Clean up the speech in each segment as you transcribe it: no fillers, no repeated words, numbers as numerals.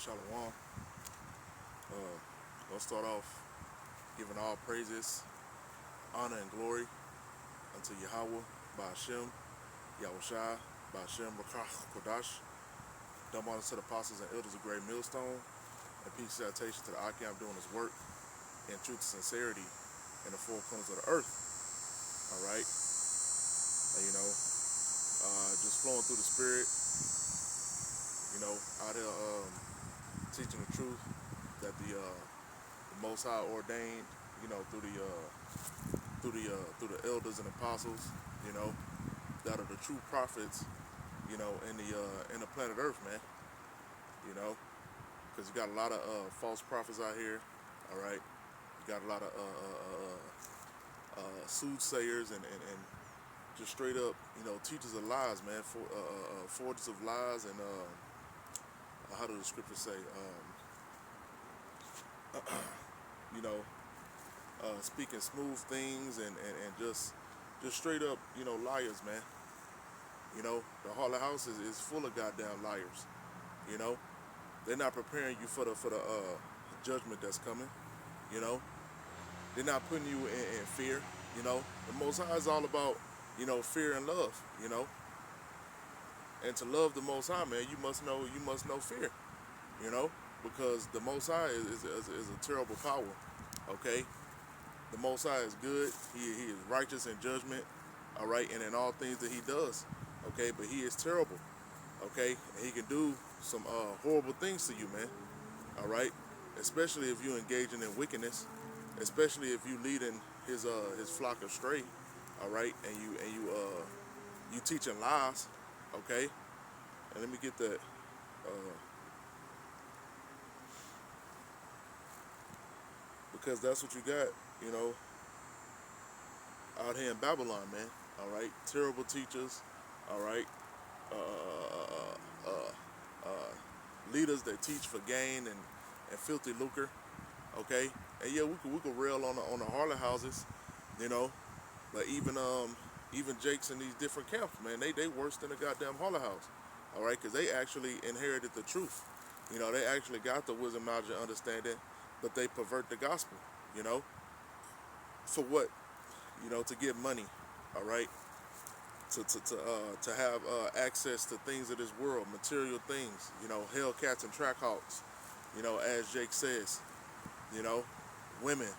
Shalom. Gonna start off giving all praises, honor, and glory unto Yahweh, Ba'ashem, Yahushai, Ba'ashem, Rakach, Kodash. Dumb honor to the apostles and elders of Great Millstone, and peace and salutation to the Akim doing his work in truth and sincerity in the four corners of the earth. All right. Just flowing through the spirit, out here teaching the truth that the Most High ordained, through the elders and apostles, that are the true prophets, in the planet Earth, man. Because you got a lot of false prophets out here. All right, you got a lot of soothsayers and just straight up, teachers of lies, man. Forgers of lies and how do the scriptures say? Speaking smooth things and just straight up, liars, man. The Harlot House is full of goddamn liars. They're not preparing you for the judgment that's coming. They're not putting you in fear. The Most High is all about, fear and love. And to love the Most High, man, you must know fear. Because the Most High is a terrible power. Okay, the Most High is good. He is righteous in judgment. All right, and in all things that He does. Okay, but He is terrible. Okay, and He can do some horrible things to you, man. All right, especially if you're engaging in wickedness, especially if you leading His flock astray. All right, and you teaching lies. Okay, and let me get that. Because that's what you got, out here in Babylon, man. All right, terrible teachers. All right, leaders that teach for gain and filthy lucre. Okay, and yeah, we could rail on the Harlot houses, but even Jakes in these different camps, man, they worse than the goddamn Harlot house. All right, because they actually inherited the truth. They actually got the wisdom, knowledge, and understanding, but they pervert the gospel. For what? To get money. All right. To have access to things of this world, material things. Hellcats and trackhawks. As Jake says. Women.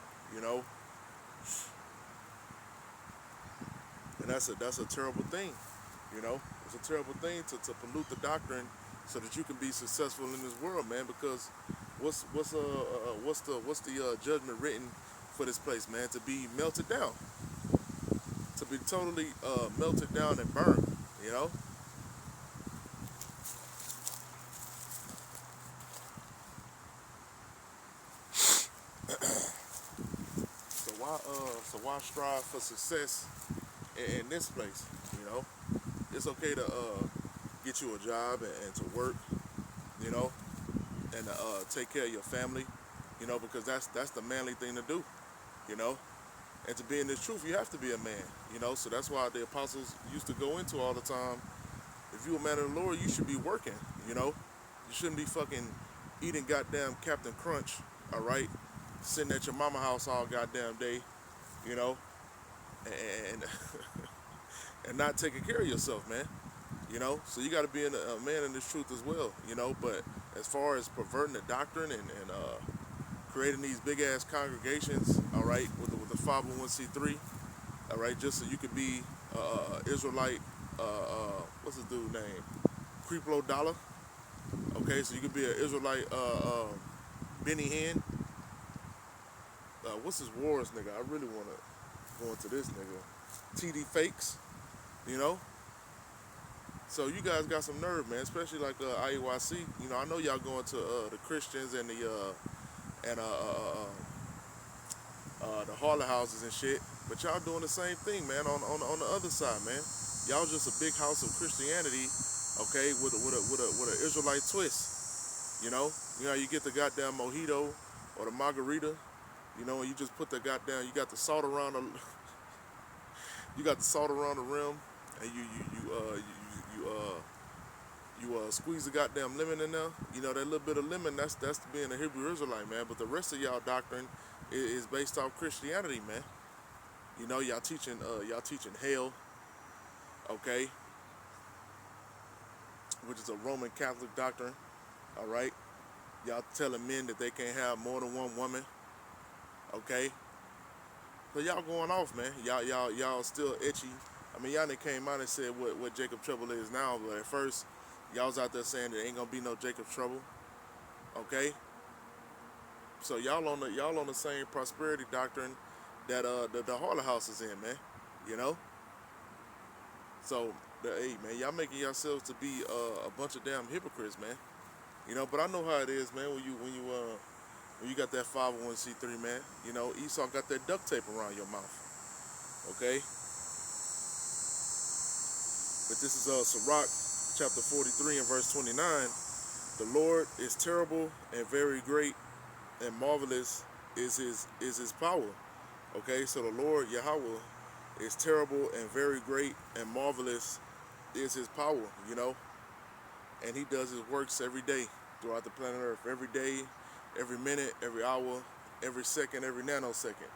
And that's a terrible thing. It's a terrible thing to pollute the doctrine so that you can be successful in this world, man. Because what's the judgment written for this place, man? To be melted down, to be totally melted down and burned. So why strive for success in this place? It's okay to get you a job and to work, and take care of your family, because that's the manly thing to do, and to be in this truth, you have to be a man, so that's why the apostles used to go into all the time, if you're a man of the Lord, you should be working, you shouldn't be fucking eating goddamn Captain Crunch, all right, sitting at your mama house all goddamn day, and and not taking care of yourself, man. So you got to be a man in this truth as well, but as far as perverting the doctrine and creating these big ass congregations, all right, with the 501c3, all right, just so you could be Israelite, what's his dude name, Creeplo Dollar, okay, so you could be an Israelite Benny Hinn, what's his wars nigga, I really want to go into this nigga, TD Fakes, So you guys got some nerve, man. Especially like IUIC. I know y'all going to the Christians and the Harlot houses and shit, but y'all doing the same thing, man. On the other side, man. Y'all just a big house of Christianity, okay, with a Israelite twist. You get the goddamn mojito or the margarita, and you just put the goddamn, you got the salt around the rim, and you You squeeze the goddamn lemon in there. You know that little bit of lemon. That's being a Hebrew Israelite, man. But the rest of y'all doctrine is based off Christianity, man. You know y'all teaching hell, okay, which is a Roman Catholic doctrine. All right, y'all telling men that they can't have more than one woman, okay. So y'all going off, man. Y'all still itchy. I mean, y'all done came out and said what Jacob Trouble is now, but at first y'all was out there saying there ain't gonna be no Jacob Trouble, okay. So y'all on the same prosperity doctrine that the Harlem House is in, man. You know. So hey man, y'all making yourselves to be a bunch of damn hypocrites, man. You know, but I know how it is, man. When you got that 501c3, man. You know, Esau got that duct tape around your mouth, okay. But this is Sirach chapter 43 and verse 29. The Lord is terrible and very great, and marvelous is his power. Okay, so the Lord Yahweh is terrible and very great, and marvelous is his power, you know. And he does his works every day throughout the planet Earth. Every day, every minute, every hour, every second, every nanosecond.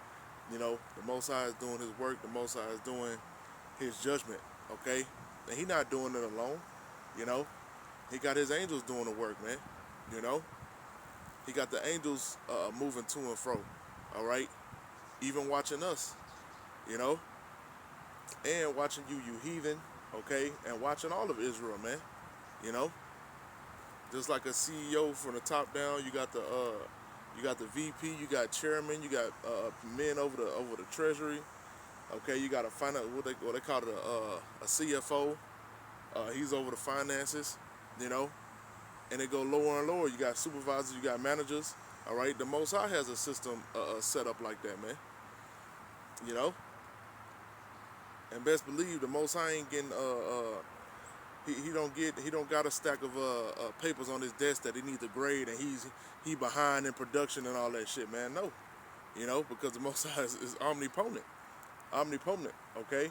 You know, the Most High is doing his work. The Most High is doing his judgment, okay? And he not doing it alone, you know. He got his angels doing the work, man, you know. He got the angels moving to and fro, all right? Even watching us, you know, and watching you heathen, okay, and watching all of Israel, man, you know. Just like a CEO from the top down, you got the VP, you got chairman, you got men over the treasury, okay. You got a finance what they call it a CFO. He's over the finances, you know, and it go lower and lower. You got supervisors, you got managers, all right. The Most High has a system set up like that, man, you know. And best believe the Most High ain't getting he don't got a stack of papers on his desk that he needs to grade, and he behind in production and all that shit, man. No, you know, because the Most High is omnipotent, okay.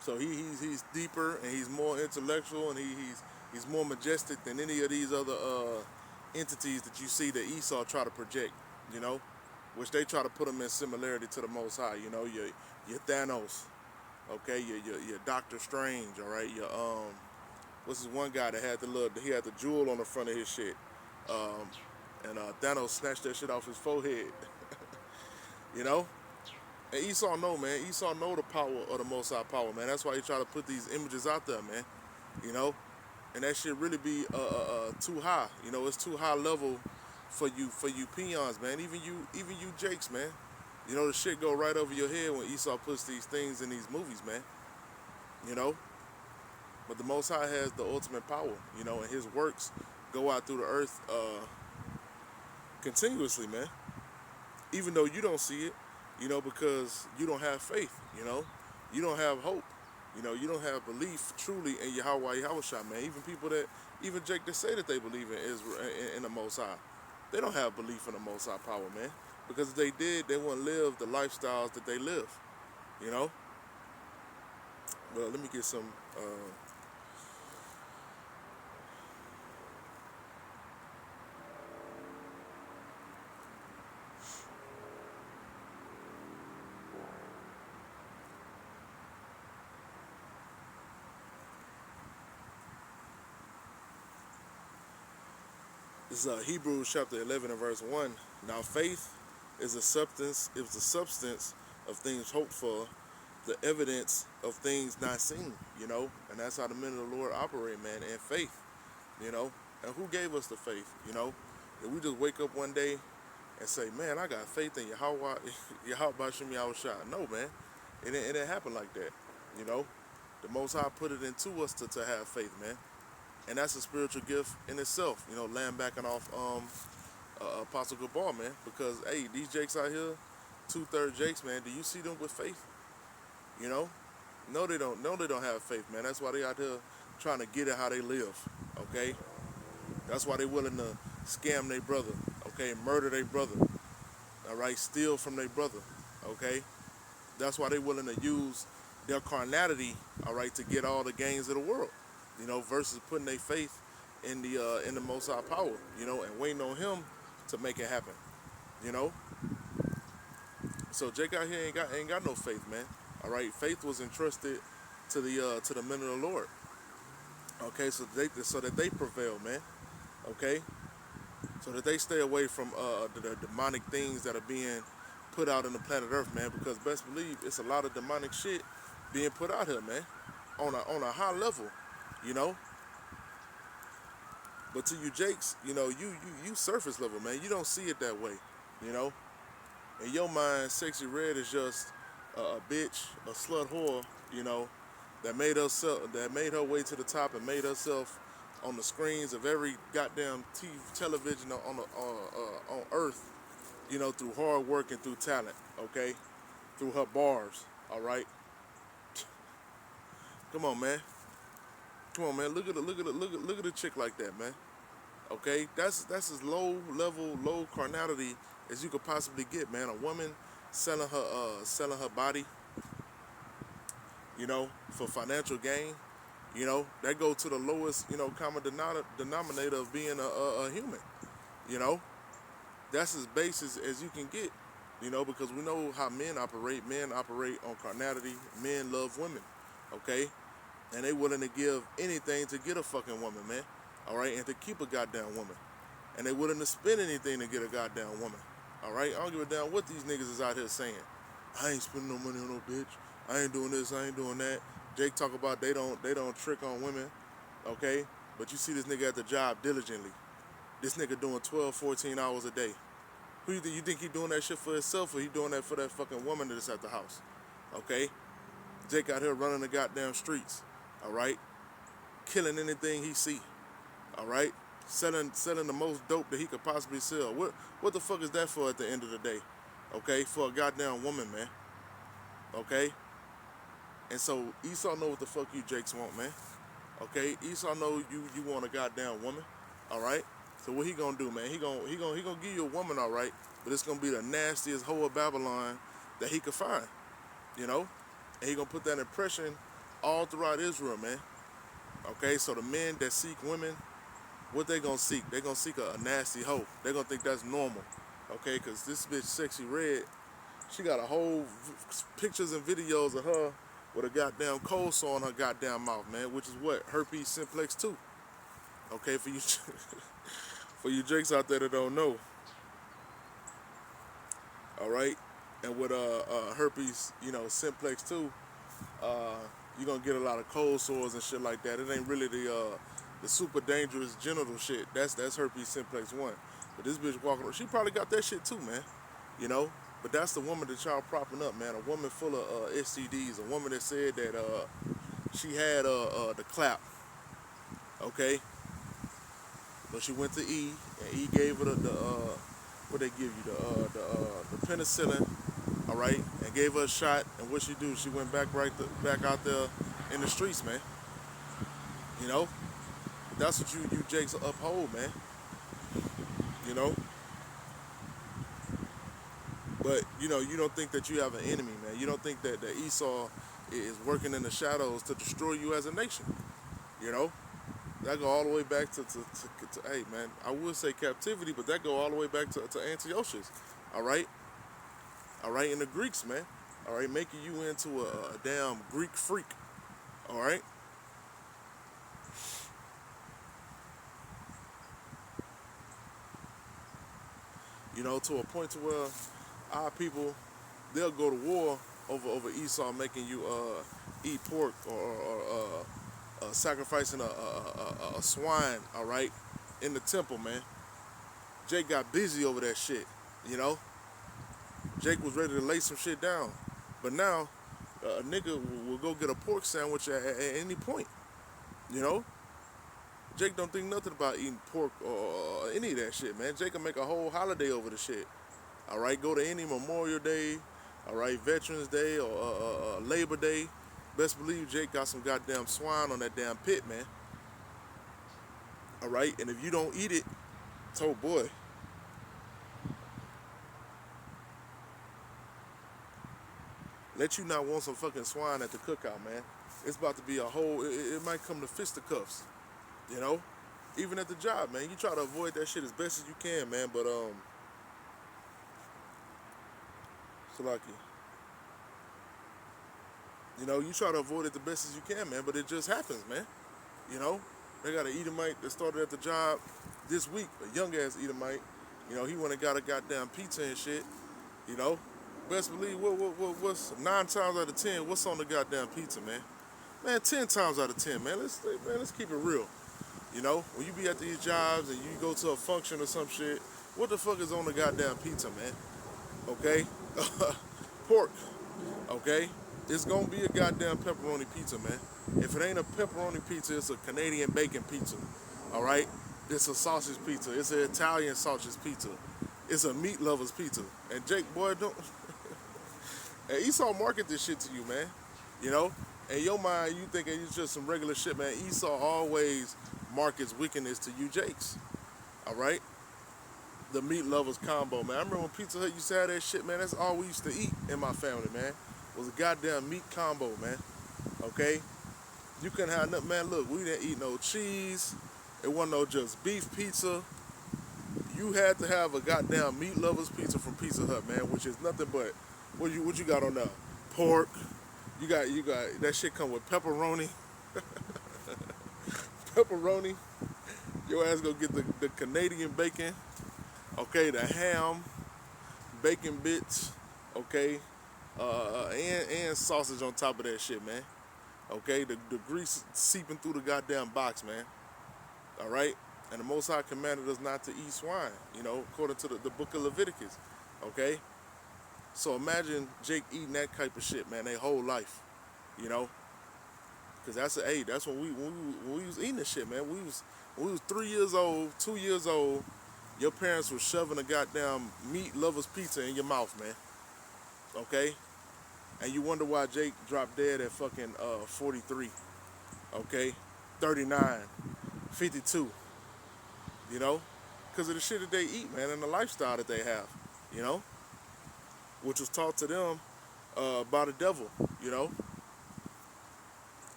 So he's deeper and he's more intellectual, and he's more majestic than any of these other entities that you see that Esau try to project, you know, which they try to put them in similarity to the Most High, you know, your Thanos, okay, your Doctor Strange, all right, your what's this one guy that had he had the jewel on the front of his shit, um, and Thanos snatched that shit off his forehead, you know. And Esau know, man. Esau know the power of the Most High power, man. That's why he try to put these images out there, man. You know, and that shit really be too high. You know, it's too high level for you peons, man. Even you Jakes, man. You know, the shit go right over your head when Esau puts these things in these movies, man. You know, but the Most High has the ultimate power. You know, and his works go out through the earth continuously, man. Even though you don't see it, you know, because you don't have faith, you know, you don't have hope, you know, you don't have belief truly in Yahweh Yahushua, man. Even Jake that say that they believe in Israel, in the Most High, they don't have belief in the Most High power, man. Because if they did, they wouldn't live the lifestyles that they live, you know. Well, let me get some. This is Hebrews chapter 11 and verse 1. Now faith is the substance of things hoped for, the evidence of things not seen, you know. And that's how the men of the Lord operate, man, in faith, you know. And who gave us the faith, you know? Did we just wake up one day and say, man, I got faith in Yahweh, Yahweh Shem Yahushua? No, man. It didn't happen like that, you know. The Most High put it into us to have faith, man. And that's a spiritual gift in itself, you know, laying back and off Apostle Gabal, man. Because, hey, these Jakes out here, two-third Jakes, man, do you see them with faith? You know? No, they don't. No, they don't have faith, man. That's why they out here trying to get it how they live, okay? That's why they willing to scam their brother, okay? Murder their brother, all right? Steal from their brother, okay? That's why they willing to use their carnality, all right, to get all the gains of the world. versus putting their faith in the Most High power, and waiting on Him to make it happen, you know. So Jake out here ain't got no faith, man. All right, faith was entrusted to the men of the Lord. Okay, so that they prevail, man. Okay, so that they stay away from the demonic things that are being put out on the planet Earth, man. Because best believe it's a lot of demonic shit being put out here, man, on a high level, you know. But to you, Jakes, you surface level, man. You don't see it that way, you know. In your mind, Sexy Red is just a bitch, a slut whore, that made her way to the top and made herself on the screens of every goddamn TV, television on Earth, through hard work and through talent, okay, through her bars, all right. Come on, man. Come on, man. Look at a chick like that, man. Okay, that's as low level, low carnality as you could possibly get, man. A woman selling her body, for financial gain. That go to the lowest, common denominator of being a human. You know, that's as base as you can get. Because we know how men operate. Men operate on carnality. Men love women. Okay, and they willing to give anything to get a fucking woman, man. All right, and to keep a goddamn woman, and they willing to spend anything to get a goddamn woman. All right, I don't give a damn what these niggas is out here saying. I ain't spending no money on no bitch. I ain't doing this. I ain't doing that. Jake talk about they don't trick on women, okay? But you see this nigga at the job diligently. This nigga doing 12, 14 hours a day. Who you think he doing that shit for himself, or he doing that for that fucking woman that's at the house? Okay? Jake out here running the goddamn streets, all right? Killing anything he see, all right? Selling the most dope that he could possibly sell. What the fuck is that for at the end of the day? Okay? For a goddamn woman, man. Okay? And so Esau know what the fuck you Jakes want, man. Okay? Esau know you want a goddamn woman, all right? So what he gonna do, man? He gonna give you a woman, all right, but it's gonna be the nastiest hoe of Babylon that he could find, you know? And he gonna put that impression all throughout Israel, man. Okay? So the men that seek women, what they gonna seek? They gonna seek a nasty hoe. They gonna think that's normal, okay? Because this bitch Sexy Red, she got a whole pictures and videos of her with a goddamn cold sore on her goddamn mouth, man, which is what? Herpes simplex 2. Okay, for you for you Jakes out there that don't know. All right? And with herpes, simplex 2, you're going to get a lot of cold sores and shit like that. It ain't really the super dangerous genital shit. That's herpes simplex 1. But this bitch walking around, she probably got that shit too, man. You know? But that's the woman that y'all propping up, man. A woman full of STDs. A woman that said that she had the clap, okay? But she went to E, and E gave her the what they give you, the penicillin, all right, and gave her a shot. And what she do? She went back back out there in the streets, man. You know, that's what you Jakes uphold, man. You know, but you don't think that you have an enemy, man. You don't think that Esau is working in the shadows to destroy you as a nation. You know, that go all the way back to hey, man, I would say captivity, but that go all the way back to Antiochus, all right, and the Greeks, man, all right, making you into a damn Greek freak, all right. To a point to where our people, they'll go to war over Esau making you eat pork or sacrificing a swine, all right, in the temple, man. Jake got busy over that shit, you know. Jake was ready to lay some shit down, but now a nigga will go get a pork sandwich at any point, you know. Jake don't think nothing about eating pork or any of that shit, man. Jake can make a whole holiday over the shit. All right, go to any Memorial Day, all right, Veterans Day or Labor Day. Best believe Jake got some goddamn swine on that damn pit, man. All right, and if you don't eat it, oh boy. Let you not want some fucking swine at the cookout, man. It's about to be a whole. It might come to fisticuffs. You know, even at the job, man. You try to avoid that shit as best as you can, man. But Salaki, you try to avoid it the best as you can, man. But it just happens, man. You know, they got an Edomite that started at the job this week, a young ass Edomite. He went and got a goddamn pizza and shit. You know, best believe what's 9 times out of 10, what's on the goddamn pizza, man? Man, 10 times out of 10, man. Let's keep it real. When you be at these jobs and you go to a function or some shit, what the fuck is on the goddamn pizza, man? Okay, pork. Okay, it's gonna be a goddamn pepperoni pizza, man. If it ain't a pepperoni pizza, it's a Canadian bacon pizza. All right, it's a sausage pizza. It's an Italian sausage pizza. It's a meat lovers pizza. And Jake, boy, don't. And Esau market this shit to you, man. You know, in your mind, you thinking it's just some regular shit, man. Esau always markets wickedness to you, Jakes. All right, the meat lovers combo, man. I remember when Pizza Hut used to have that shit, man. That's all we used to eat in my family, man. Was a goddamn meat combo, man. Okay, you couldn't have nothing, man. Look, we didn't eat no cheese. It wasn't no just beef pizza. You had to have a goddamn meat lovers pizza from Pizza Hut, man, which is nothing but what you got on there? Pork. You got that shit come with pepperoni. Pepperoni. Your ass go get the Canadian bacon. Okay, the ham, bacon bits. Okay, and sausage on top of that shit, man. Okay, the grease seeping through the goddamn box, man. All right, and the Most High commanded us not to eat swine. According to the book of Leviticus. Okay, so imagine Jake eating that type of shit, man, their whole life. Cause that's when we was eating this shit, man. When we was 3 years old, 2 years old. Your parents were shoving a goddamn meat lovers pizza in your mouth, man. Okay, and you wonder why Jake dropped dead at fucking 43. Okay, 39, 52. Because of the shit that they eat, man, and the lifestyle that they have. Which was taught to them by the devil.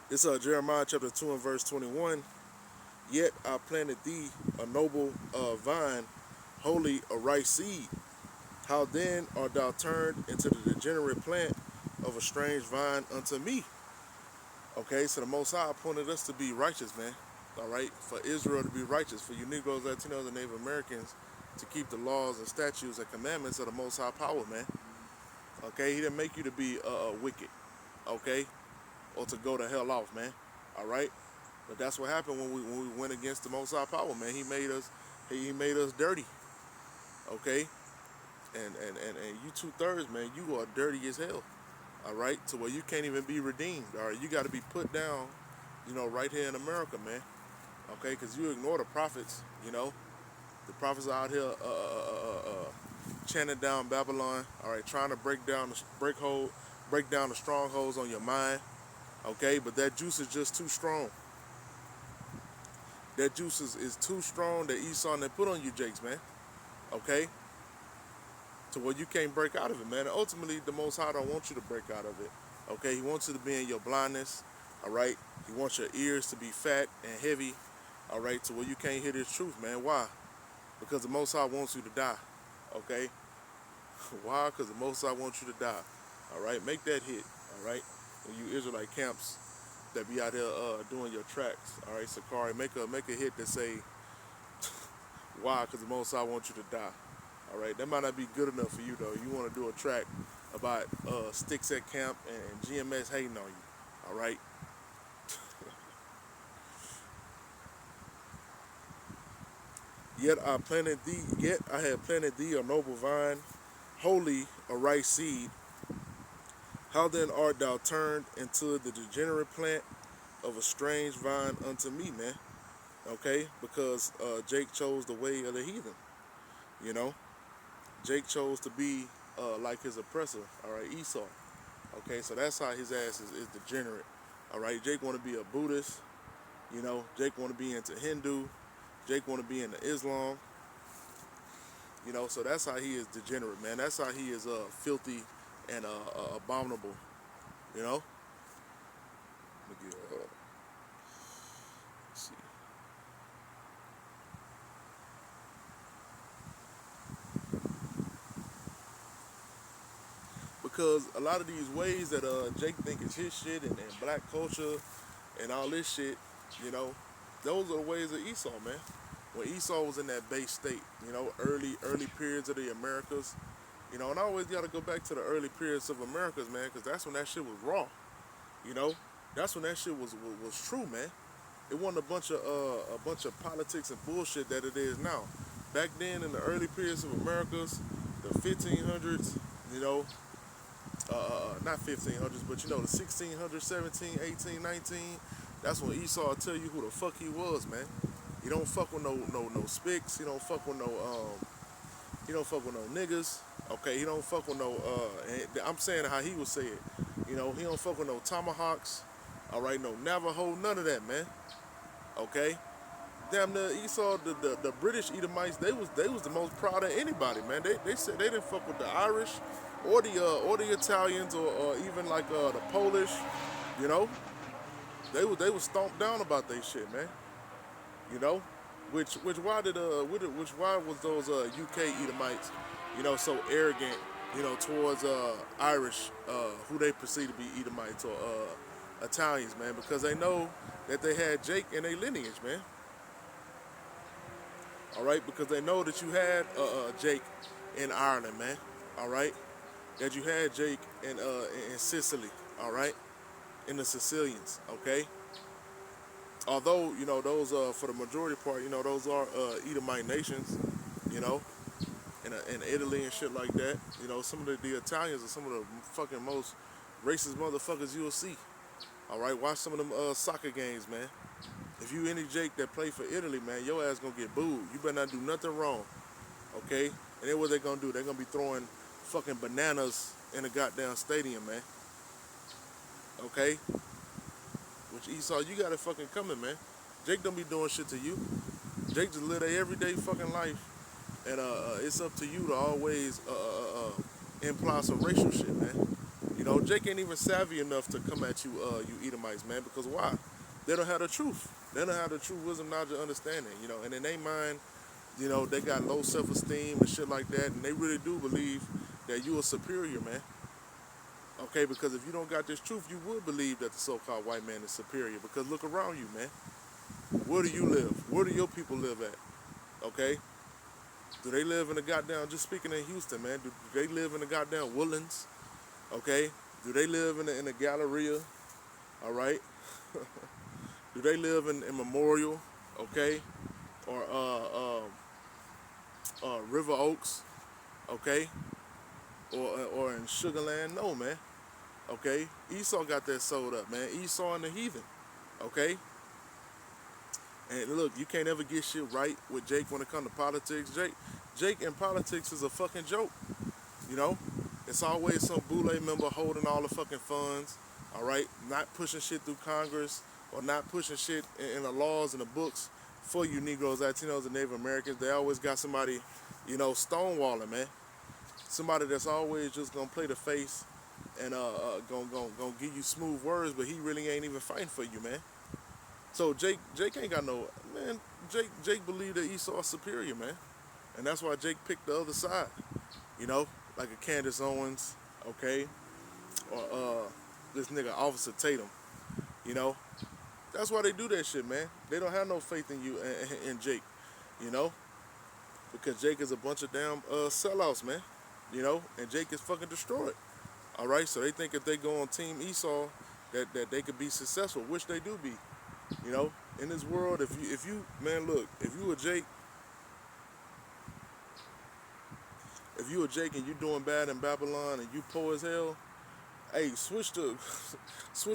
It's Jeremiah chapter 2 and verse 21. Yet I planted thee a noble vine, wholly a right seed. How then art thou turned into the degenerate plant of a strange vine unto me? Okay, so the Most High appointed us to be righteous, man. All right, for Israel to be righteous, for you Negroes, Latinos, and Native Americans to keep the laws and statutes and commandments of the Most High power, man. Okay, He didn't make you to be wicked, okay, or to go to hell off, man. All right. But that's what happened when we went against the Most High power, man. He made us dirty, okay? And you 2/3, man, you are dirty as hell, all right? To where you can't even be redeemed, all right? You got to be put down, right here in America, man, okay? Because you ignore the prophets, The prophets are out here chanting down Babylon, all right? Trying to break down the strongholds on your mind, okay? But that juice is just too strong. That juice is too strong that Esau they put on you, Jakes, man. Okay? To where you can't break out of it, man. And ultimately, the Most High don't want you to break out of it. Okay? He wants you to be in your blindness. All right? He wants your ears to be fat and heavy. All right? To where you can't hear this truth, man. Why? Because the Most High wants you to die. Okay? Why? Because the Most High wants you to die. All right? Make that hit. All right? When you Israelite camps that be out here doing your tracks, all right, Sakari, make a hit that say, why? Because the Most High wants you to die, all right. That might not be good enough for you though. You want to do a track about sticks at camp and GMS hating on you, all right. Yet I had planted thee a noble vine, wholly a right seed. How then art thou turned into the degenerate plant of a strange vine unto me, man? Okay, because Jake chose the way of the heathen. Jake chose to be like his oppressor. All right, Esau. Okay, so that's how his ass is degenerate. All right, Jake want to be a Buddhist. Jake want to be into Hindu. Jake want to be into Islam. So that's how he is degenerate, man. That's how he is filthy and abominable. because a lot of these ways that Jake think is his shit and black culture and all this shit, you know, those are the ways of Esau, man. When Esau was in that base state, you know, early periods of the Americas, you know, and I always got to go back to the early periods of Americas, man, because that's when that shit was raw, you know. That's when that shit was true, man. It wasn't a bunch of politics and bullshit that it is now. Back then, in the early periods of Americas, the 1500s, you know, not 1500s, but you know, the 1600s, 17, 18, 19. That's when Esau will tell you who the fuck he was, man. He don't fuck with no spics. He don't fuck with no niggas. Okay, he don't fuck with no. I'm saying how he would say it. You know, he don't fuck with no tomahawks. All right, no Navajo, none of that, man. Okay, damn the Esau, the British Edomites, they was the most proud of anybody, man. They said they didn't fuck with the Irish, or the Italians, or even like the Polish. You know, they was stomped down about they shit, man. You know, which why was those UK Edomites, you know, so arrogant, you know, towards Irish, who they perceive to be Edomites, or Italians, man, because they know that they had Jake in their lineage, man. All right, because they know that you had Jake in Ireland, man. All right, that you had Jake in Sicily. All right, in the Sicilians. Okay. Although you know those for the majority part, you know those are Edomite nations. You know, in Italy and shit like that. You know, some of the Italians are some of the fucking most racist motherfuckers you'll see. All right, watch some of them soccer games, man. If you any Jake that play for Italy, man, your ass gonna get booed. You better not do nothing wrong, okay? And then what they gonna do? They gonna be throwing fucking bananas in the goddamn stadium, man. Okay? Which Esau, you got it fucking coming, man. Jake don't be doing shit to you. Jake just live their everyday fucking life, and it's up to you to always imply some racial shit, man. You know, Jake ain't even savvy enough to come at you, you Edomites, man. Because why? They don't have the truth. They don't have the true wisdom, knowledge, and understanding. You know, and in their mind, you know, they got low self-esteem and shit like that, and they really do believe that you are superior, man. Okay, because if you don't got this truth, you would believe that the so-called white man is superior. Because look around you, man. Where do you live? Where do your people live at? Okay? Do they live in the goddamn, just speaking in Houston, man, do they live in the goddamn Woodlands? Okay? Do they live in the Galleria? All right? Do they live in Memorial? Okay? Or River Oaks? Okay? Or in Sugarland? No, man. Okay? Esau got that sold up, man. Esau and the heathen. Okay? And look, you can't ever get shit right with Jake when it comes to politics. Jake in politics is a fucking joke. You know? It's always some boule member holding all the fucking funds. All right? Not pushing shit through Congress, or not pushing shit in the laws and the books for you Negroes, Latinos, and Native Americans. They always got somebody, you know, stonewalling, man. Somebody that's always just gonna play the face and gonna give you smooth words, but he really ain't even fighting for you, man. So Jake ain't got no, man. Jake believed that Esau is superior, man, and that's why Jake picked the other side. You know, like a Candace Owens, okay, or this nigga Officer Tatum. You know, that's why they do that shit, man. They don't have no faith in you and Jake. You know, because Jake is a bunch of damn sellouts, man. You know, and Jake is fucking destroyed. All right, so they think if they go on Team Esau, that they could be successful, which they do be. You know, in this world, if you man, look, if you a Jake and you doing bad in Babylon and you poor as hell, hey, switch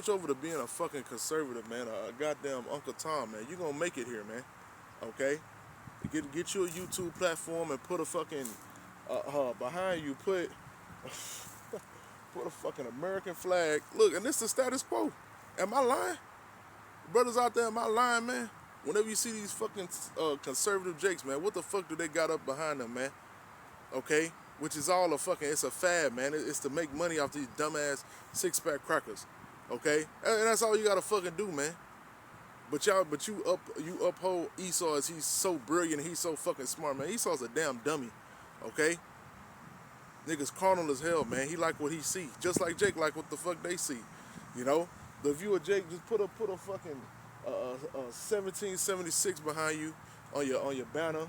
over to being a fucking conservative, man, a goddamn Uncle Tom, man. You gonna make it here, man. Okay, get you a YouTube platform and put a fucking behind you, put a fucking American flag. Look, and this is the status quo. Am I lying? Brothers out there, am I lying, man? Whenever you see these fucking conservative jakes, man, what the fuck do they got up behind them, man? Okay? Which is all it's a fad, man. It's to make money off these dumbass six-pack crackers. Okay? And that's all you gotta fucking do, man. But you uphold Esau as he's so brilliant, he's so fucking smart, man. Esau's a damn dummy. Okay? Niggas carnal as hell, man. He like what he see, just like Jake like what the fuck they see. You know, the view of Jake, just put a fucking 1776 behind you on your banner,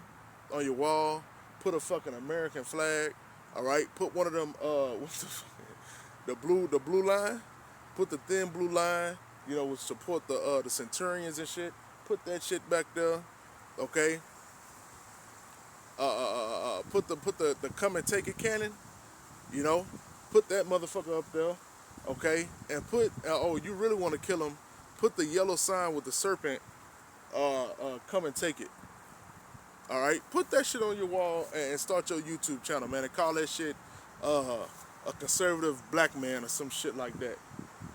on your wall. Put a fucking American flag. All right. Put one of them what's the blue line. Put the thin blue line. You know, which support the Centurions and shit. Put that shit back there. Okay. Put the come and take it cannon. You know, put that motherfucker up there, okay? And put oh, you really want to kill him? Put the yellow sign with the serpent. Come and take it. All right, put that shit on your wall and start your YouTube channel, man, and call that shit a conservative black man or some shit like that,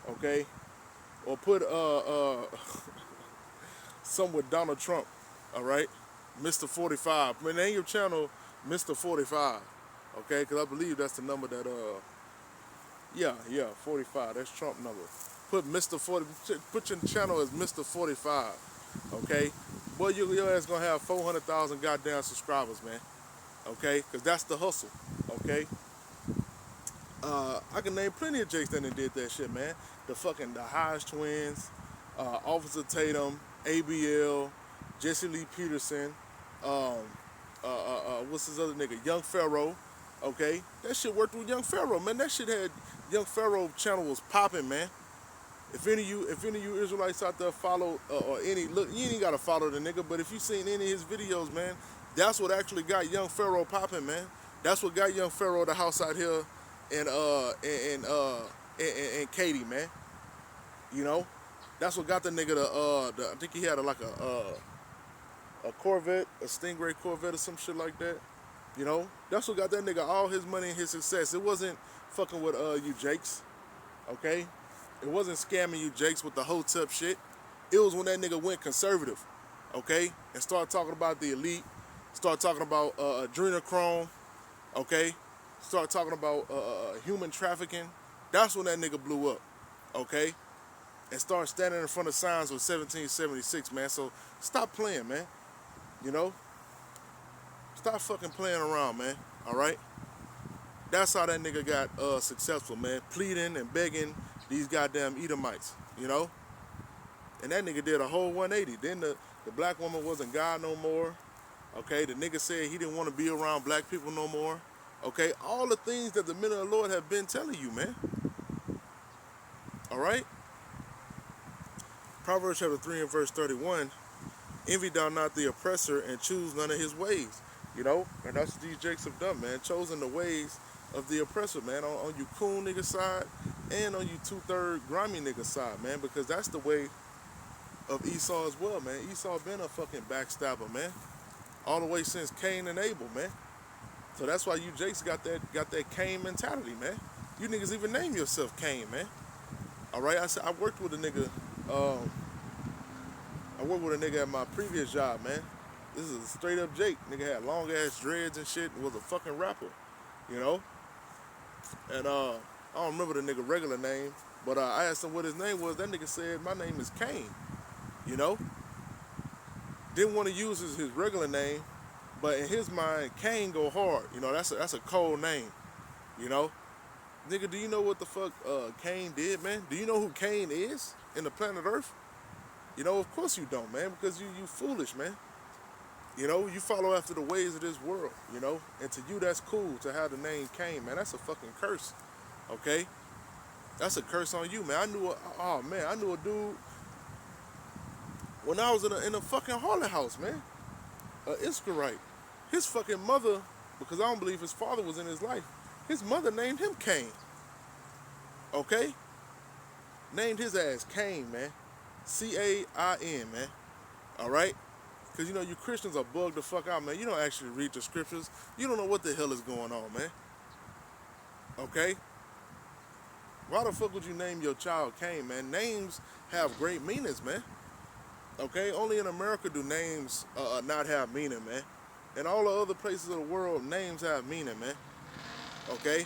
okay? Or put some with Donald Trump, all right? Mr. 45. Man, name your channel Mr. 45, okay? Because I believe that's the number that, yeah, 45. That's Trump number. Put Mr. 40, put your channel as Mr. 45, okay? Boy, your ass gonna have 400,000 goddamn subscribers, man, okay? Because that's the hustle, okay? I can name plenty of Jakes that did that shit, man. The Hodge twins, Officer Tatum, ABL, Jesse Lee Peterson, what's his other nigga? Young Pharaoh, okay? That shit worked with Young Pharaoh, man. That shit had Young Pharaoh channel was popping, man. If any of you Israelites out there follow or any look, you ain't gotta follow the nigga, but if you seen any of his videos, man, that's what actually got Young Pharaoh popping, man. That's what got Young Pharaoh the house out here in Katy, man. You know, that's what got the nigga I think he had a Corvette, a Stingray Corvette or some shit like that. You know, that's what got that nigga all his money and his success. It wasn't fucking with you Jakes, okay? It wasn't scamming you Jakes with the hotep shit. It was when that nigga went conservative, okay? And started talking about the elite, started talking about adrenochrome, okay? Started talking about human trafficking. That's when that nigga blew up, okay? And started standing in front of signs with 1776, man. So stop playing, man. You know? Stop fucking playing around, man. All right? That's how that nigga got successful, man. Pleading and begging these goddamn Edomites, you know? And that nigga did a whole 180. Then the black woman wasn't God no more. Okay? The nigga said he didn't want to be around black people no more. Okay? All the things that the men of the Lord have been telling you, man. All right? Proverbs chapter 3 and verse 31. Envy thou not the oppressor and choose none of his ways. You know? And that's what these Jakes have done, man. Chosen the ways of the oppressor, man. On you coon nigga side and on you 2/3 grimy nigga side, man. Because that's the way of Esau as well, man. Esau been a fucking backstabber, man. All the way since Cain and Abel, man. So that's why you Jakes got that Cain mentality, man. You niggas even name yourself Cain, man. All right, I said I worked with a nigga. I worked with a nigga at my previous job, man. This is a straight up Jake. Nigga had long ass dreads and shit and was a fucking rapper, you know? And I don't remember the nigga regular name, but I asked him what his name was. That nigga said, my name is Cain, you know? Didn't want to use his regular name, but in his mind, Cain go hard. You know, that's a cold name, you know? Nigga, do you know what the fuck Cain did, man? Do you know who Cain is in the planet Earth? You know, of course you don't, man, because you foolish, man. You know, you follow after the ways of this world, you know? And to you, that's cool to have the name Cain, man. That's a fucking curse, okay? That's a curse on you, man. I knew a dude when I was in a fucking Harley house, man. Iscarite. His fucking mother, because I don't believe his father was in his life, his mother named him Cain, okay? Named his ass Cain, man. C-A-I-N, man. All right? Because, you know, you Christians are bugged the fuck out, man. You don't actually read the scriptures. You don't know what the hell is going on, man. Okay? Why the fuck would you name your child Cain, man? Names have great meanings, man. Okay? Only in America do names not have meaning, man. In all the other places of the world, names have meaning, man. Okay?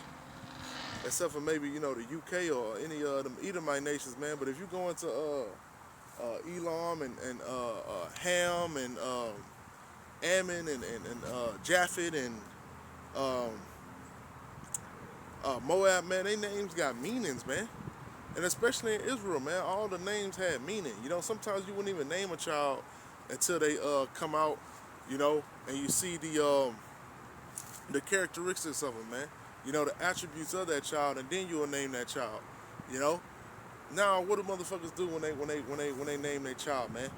Except for maybe, you know, the UK or any of them Edomite nations, man. But if you go into Elam and Ham and Ammon and Japhet and Moab, man, they names got meanings, man. And especially in Israel, man, all the names had meaning. You know, sometimes you wouldn't even name a child until they come out, you know, and you see the characteristics of them, man. You know, the attributes of that child, and then you will name that child. You know. Now, what do motherfuckers do when they name their child, man?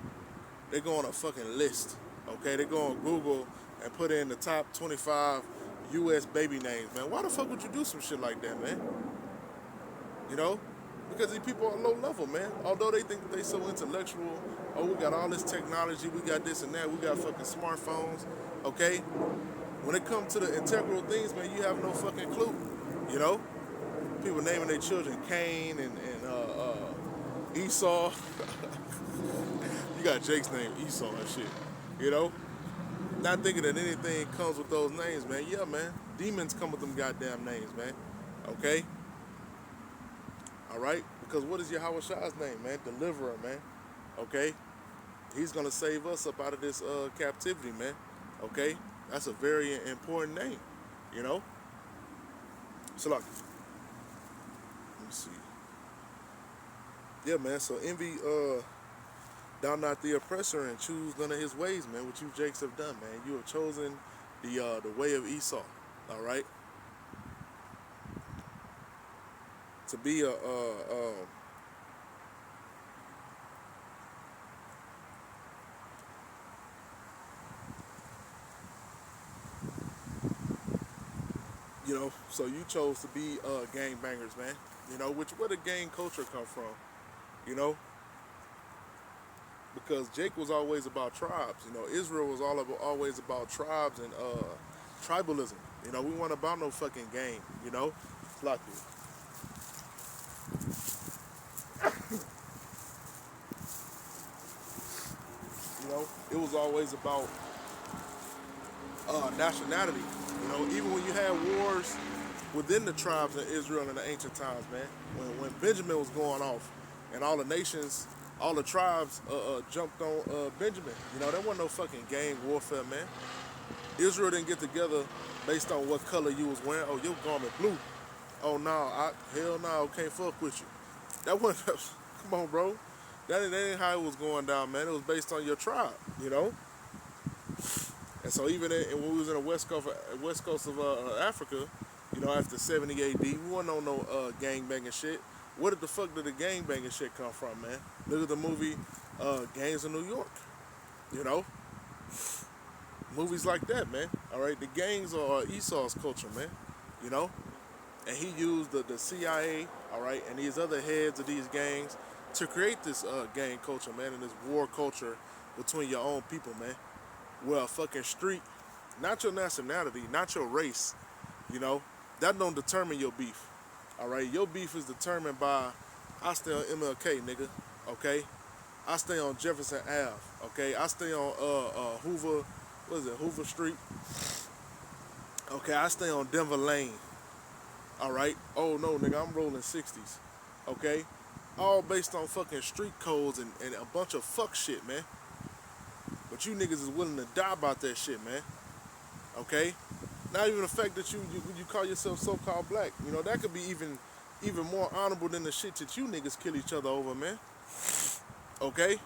They go on a fucking list. Okay, they go on Google and put in the top 25 U.S. baby names, man. Why the fuck would you do some shit like that, man? You know? Because these people are low level, man. Although they think that they so intellectual, oh, we got all this technology, we got this and that, we got fucking smartphones, okay? When it comes to the integral things, man, you have no fucking clue, you know? People naming their children Cain and Esau. You got Jake's name Esau and shit, you know? Not thinking that anything comes with those names, man. Yeah, man. Demons come with them goddamn names, man. Okay? All right? Because what is Yahweh Shah's name, man? Deliverer, man. Okay? He's going to save us up out of this captivity, man. Okay? That's a very important name, you know? So, like, let me see. Yeah, man. So, envy, thou not the oppressor and choose none of his ways, man. What you Jakes have done, man. You have chosen the way of Esau, all right? To be you know, so you chose to be gang bangers, man. You know, where did gang culture come from? You know, because Jake was always about tribes. You know, Israel was always about tribes and tribalism. You know, we weren't about no fucking gang. You know, like it. You know, it was always about nationality. You know, even when you had wars within the tribes in Israel in the ancient times, man, when Benjamin was going off and all the nations, all the tribes jumped on Benjamin. You know, there wasn't no fucking gang warfare, man. Israel didn't get together based on what color you was wearing. Oh, your garment blue. Oh no, hell no, can't fuck with you. That wasn't. Come on, bro. That ain't how it was going down, man. It was based on your tribe, you know. And so even when we was in the west coast of Africa, you know, after 70 AD, we wasn't on no gang banging shit. Where the fuck did the gang banging shit come from, man? Look at the movie Gangs of New York. You know, movies like that, man. All right, the gangs are Esau's culture, man. You know, and he used the CIA, all right, and these other heads of these gangs to create this gang culture, man, and this war culture between your own people, man. Well, fucking street, not your nationality, not your race, you know, that don't determine your beef. All right, your beef is determined by, I stay on MLK, nigga, okay? I stay on Jefferson Ave, okay? I stay on Hoover, what is it, Hoover Street? Okay, I stay on Denver Lane, all right? Oh no, nigga, I'm rolling 60s, okay? All based on fucking street codes and a bunch of fuck shit, man. But you niggas is willing to die about that shit, man. Okay? Not even the fact that you call yourself so-called black. You know, that could be even more honorable than the shit that you niggas kill each other over, man. Okay?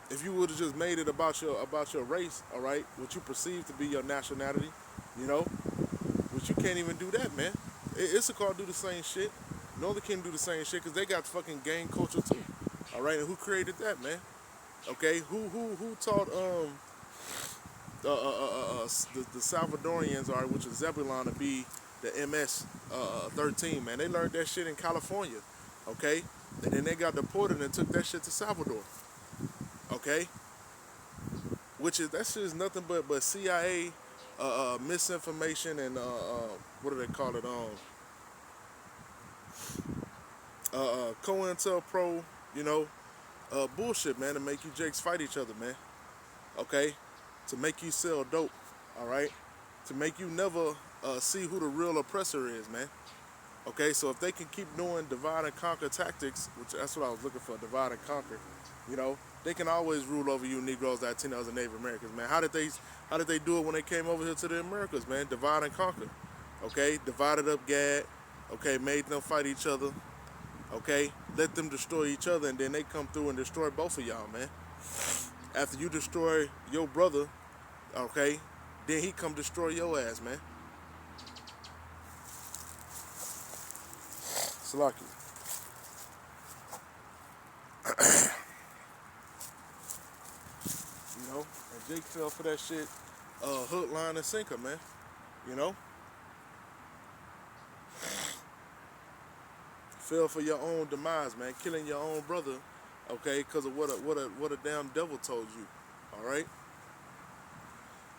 If you would have just made it about your race, all right, what you perceive to be your nationality, you know, but you can't even do that, man. Issachar do the same shit. Northern King do the same shit because they got fucking gang culture too. All right, and who created that, man? Okay, who taught the Salvadorians, or which is Zebulon, to be the MS 13, man? They learned that shit in California, okay, and then they got deported and took that shit to Salvador, okay, that shit is nothing but CIA misinformation and what do they call it, COINTELPRO, you know. Bullshit, man, to make you Jakes fight each other, man. Okay? To make you sell dope, all right? To make you never see who the real oppressor is, man. Okay? So if they can keep doing divide and conquer tactics, which that's what I was looking for, divide and conquer, you know, they can always rule over you Negroes, Latinos, and Native Americans, man. How did they do it when they came over here to the Americas, man? Divide and conquer. Okay? Divided up Gad, Okay, made them fight each other. Okay, let them destroy each other, and then they come through and destroy both of y'all, man. After you destroy your brother, okay, then he come destroy your ass, man. Salaki. You know, and Jake fell for that shit, hook, line, and sinker, man. You know, fell for your own demise, man. Killing your own brother, okay, because of what a damn devil told you. All right.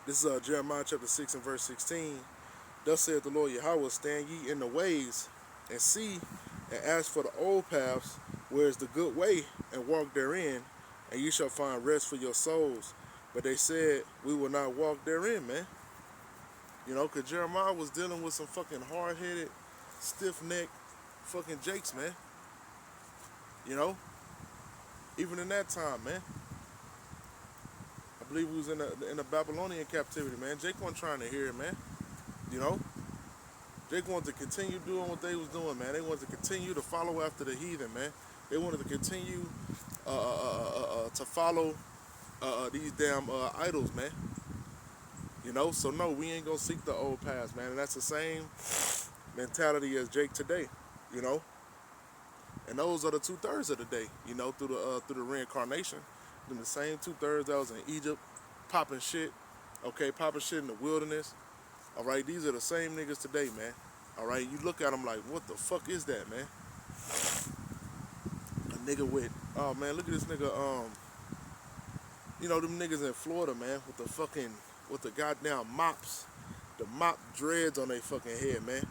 This is Jeremiah chapter 6 and verse 16. Thus saith the Lord Yahweh, stand ye in the ways and see and ask for the old paths, where is the good way, and walk therein, and ye shall find rest for your souls. But they said, we will not walk therein, man. You know, because Jeremiah was dealing with some fucking hard-headed, stiff-necked fucking jakes, man. You know, even in that time, man. I believe we was in the Babylonian captivity, man. Jake wasn't trying to hear it, man. You know, Jake wanted to continue doing what they was doing, man. They wanted to continue to follow after the heathen, man. They wanted to continue to follow these damn idols, man. You know, so no, we ain't gonna seek the old paths, man. And that's the same mentality as Jake today, you know. And those are the 2/3 of the day, you know, through the reincarnation. Then the same 2/3 that was in Egypt, popping shit, okay, popping shit in the wilderness. All right, these are the same niggas today, man. All right, you look at them like, what the fuck is that, man? A nigga with, oh man, look at this nigga, you know, them niggas in Florida, man, with the goddamn mops, the mop dreads on their fucking head, man.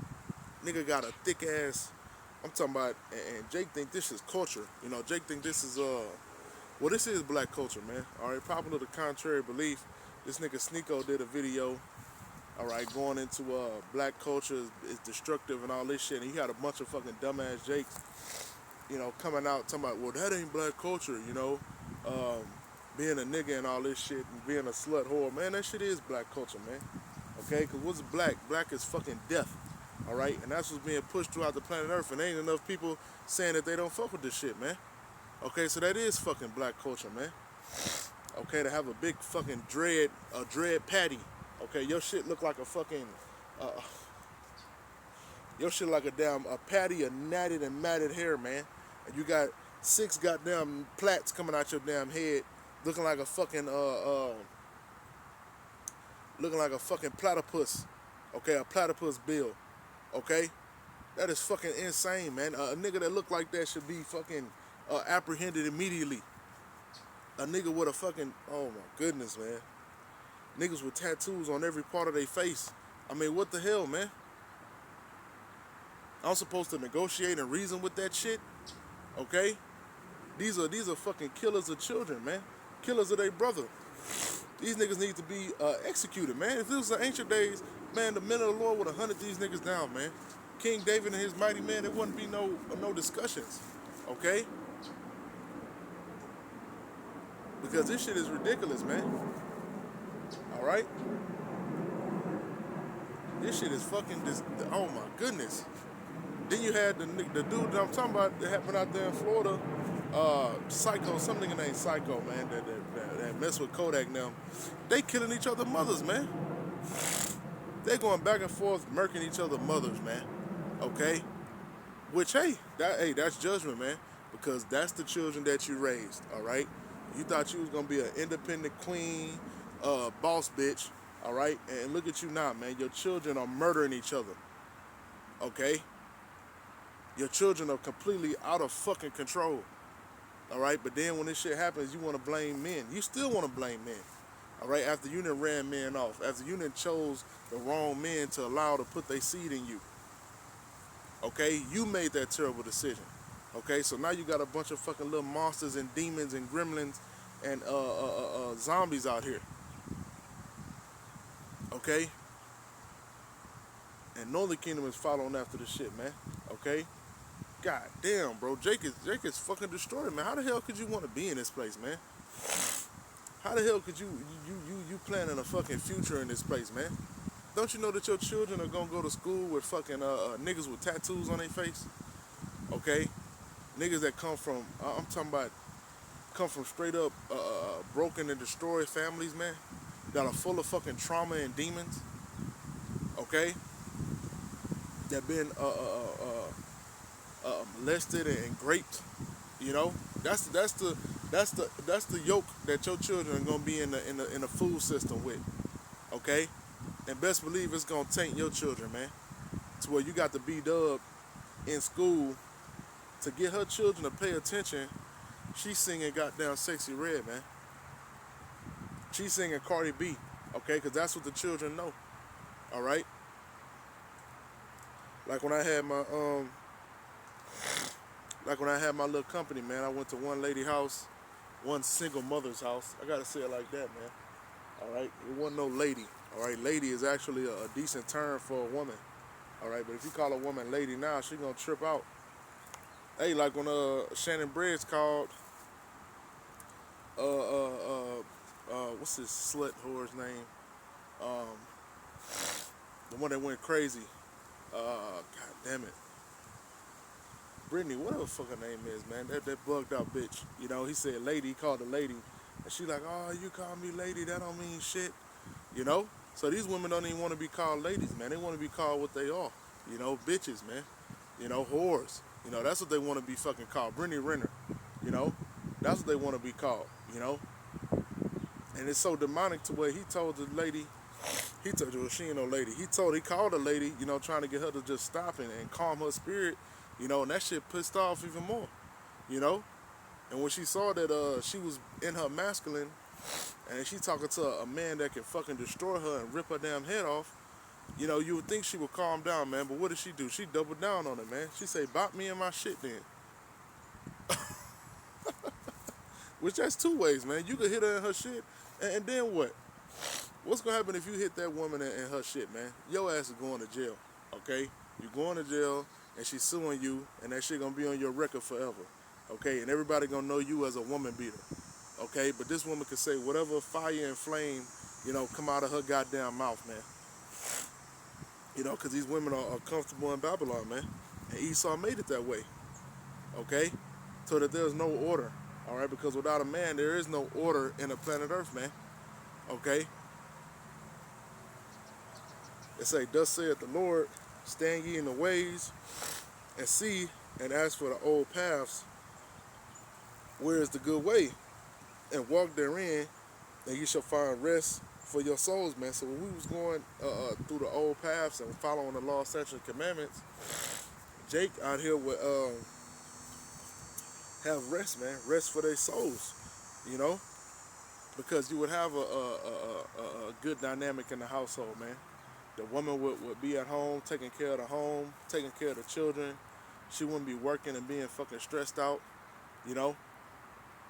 Nigga got a thick ass, I'm talking about, and Jake think this is culture. You know, Jake think this is, well, this is black culture, man. All right, popular to contrary belief, this nigga Sneeko did a video, all right, going into black culture is destructive and all this shit. And he had a bunch of fucking dumbass Jakes, you know, coming out talking about, well, that ain't black culture, you know, being a nigga and all this shit and being a slut whore. Man, that shit is black culture, man. Okay, because what's black? Black is fucking death, all right? And that's what's being pushed throughout the planet Earth. And ain't enough people saying that they don't fuck with this shit, man. Okay, so that is fucking black culture, man. Okay, to have a big fucking dread patty. Okay, your shit look like a fucking, your shit like a damn patty of natted and matted hair, man. And you got 6 goddamn plaits coming out your damn head, looking like a fucking, looking like a fucking platypus. Okay, a platypus bill. Okay, that is fucking insane, man. A nigga that look like that should be fucking apprehended immediately. A nigga with a fucking, oh my goodness, man. Niggas with tattoos on every part of their face. I mean, what the hell, man? I'm supposed to negotiate and reason with that shit? Okay? These are fucking killers of children, man. Killers of their brother. These niggas need to be executed, man. If this was the ancient days, man, the men of the Lord would have hunted these niggas down, man. King David and his mighty men, there wouldn't be no discussions. Okay? Because this shit is ridiculous, man. All right? This shit is fucking oh my goodness. Then you had the dude that I'm talking about that happened out there in Florida, Psycho, something named Psycho, man, that mess with Kodak now. They killing each other's mothers, man. They going back and forth, murking each other's mothers, man. Okay? Which, hey, that's judgment, man. Because that's the children that you raised, all right? You thought you was going to be an independent queen, boss bitch, all right? And look at you now, man. Your children are murdering each other, okay? Your children are completely out of fucking control, all right? But then when this shit happens, you want to blame men. You still want to blame men, all right? After you done ran men off, after you done chose the wrong men to allow to put their seed in you, okay? You made that terrible decision, okay? So now you got a bunch of fucking little monsters and demons and gremlins and zombies out here, okay? And Northern Kingdom is following after this shit, man, okay? God damn, bro. Jake is fucking destroyed, man. How the hell could you want to be in this place, man? How the hell could you planning a fucking future in this place, man? Don't you know that your children are gonna go to school with fucking niggas with tattoos on their face? Okay, niggas that come from I'm talking about come from straight up broken and destroyed families, man, that are full of fucking trauma and demons. Okay, that been molested and raped. You know, that's the yoke that your children are gonna be in the food system with. Okay, and best believe it's gonna taint your children, man, to where you got to be dub in school to get her children to pay attention. She's singing goddamn Sexy Red, man. She's singing Cardi B, okay, because that's what the children know. All right, like when I had my like when I had my little company, man. I went to one lady house, one single mother's house. I gotta say it like that, man. All right, it wasn't no lady. All right, lady is actually a decent term for a woman. All right, but if you call a woman lady now, she gonna trip out. Hey, like when Shannon Briggs called what's this slut whore's name? Um, the one that went crazy. God damn it. Brittany, whatever the fuck her name is, man. That bugged out bitch. You know, he said lady, he called her lady. And she like, oh, you call me lady, that don't mean shit. You know? So these women don't even want to be called ladies, man. They want to be called what they are. You know, bitches, man. You know, whores. You know, that's what they want to be fucking called. Brittany Renner. You know? That's what they want to be called. You know? And it's so demonic to where he told the lady, he told her, well, she ain't no lady. He called the lady, you know, trying to get her to just stop and calm her spirit, you know, and that shit pissed off even more, you know? And when she saw that she was in her masculine and she talking to a man that can fucking destroy her and rip her damn head off, you know, you would think she would calm down, man, but what did she do? She doubled down on it, man. She say, bop me in my shit then. Which that's two ways, man. You could hit her in her shit, and then what? What's gonna happen if you hit that woman in her shit, man? Your ass is going to jail, okay? You're going to jail, and she's suing you, and that shit gonna be on your record forever, okay? And everybody gonna know you as a woman beater, okay? But this woman can say whatever fire and flame, you know, come out of her goddamn mouth, man. You know, because these women are comfortable in Babylon, man. And Esau made it that way, okay? So that there's no order, all right? Because without a man, there is no order in the planet Earth, man, okay? It say, thus saith the Lord, stand ye in the ways and see and ask for the old paths, where is the good way, and walk therein, and you shall find rest for your souls, man. So when we was going through the old paths and following the law, statutes, and commandments, Jake out here would have rest, man, rest for their souls, you know, because you would have a good dynamic in the household, man. The woman would be at home, taking care of the home, taking care of the children. She wouldn't be working and being fucking stressed out, you know.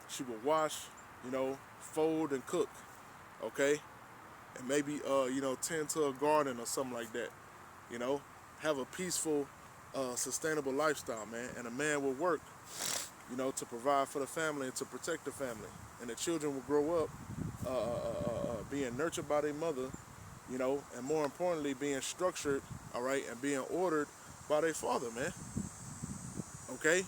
She would wash, you know, fold and cook, okay? And maybe, you know, tend to a garden or something like that, you know. Have a peaceful, sustainable lifestyle, man. And a man will work, you know, to provide for the family and to protect the family. And the children will grow up being nurtured by their mother, you know, and more importantly, being structured, all right, and being ordered by their father, man. Okay?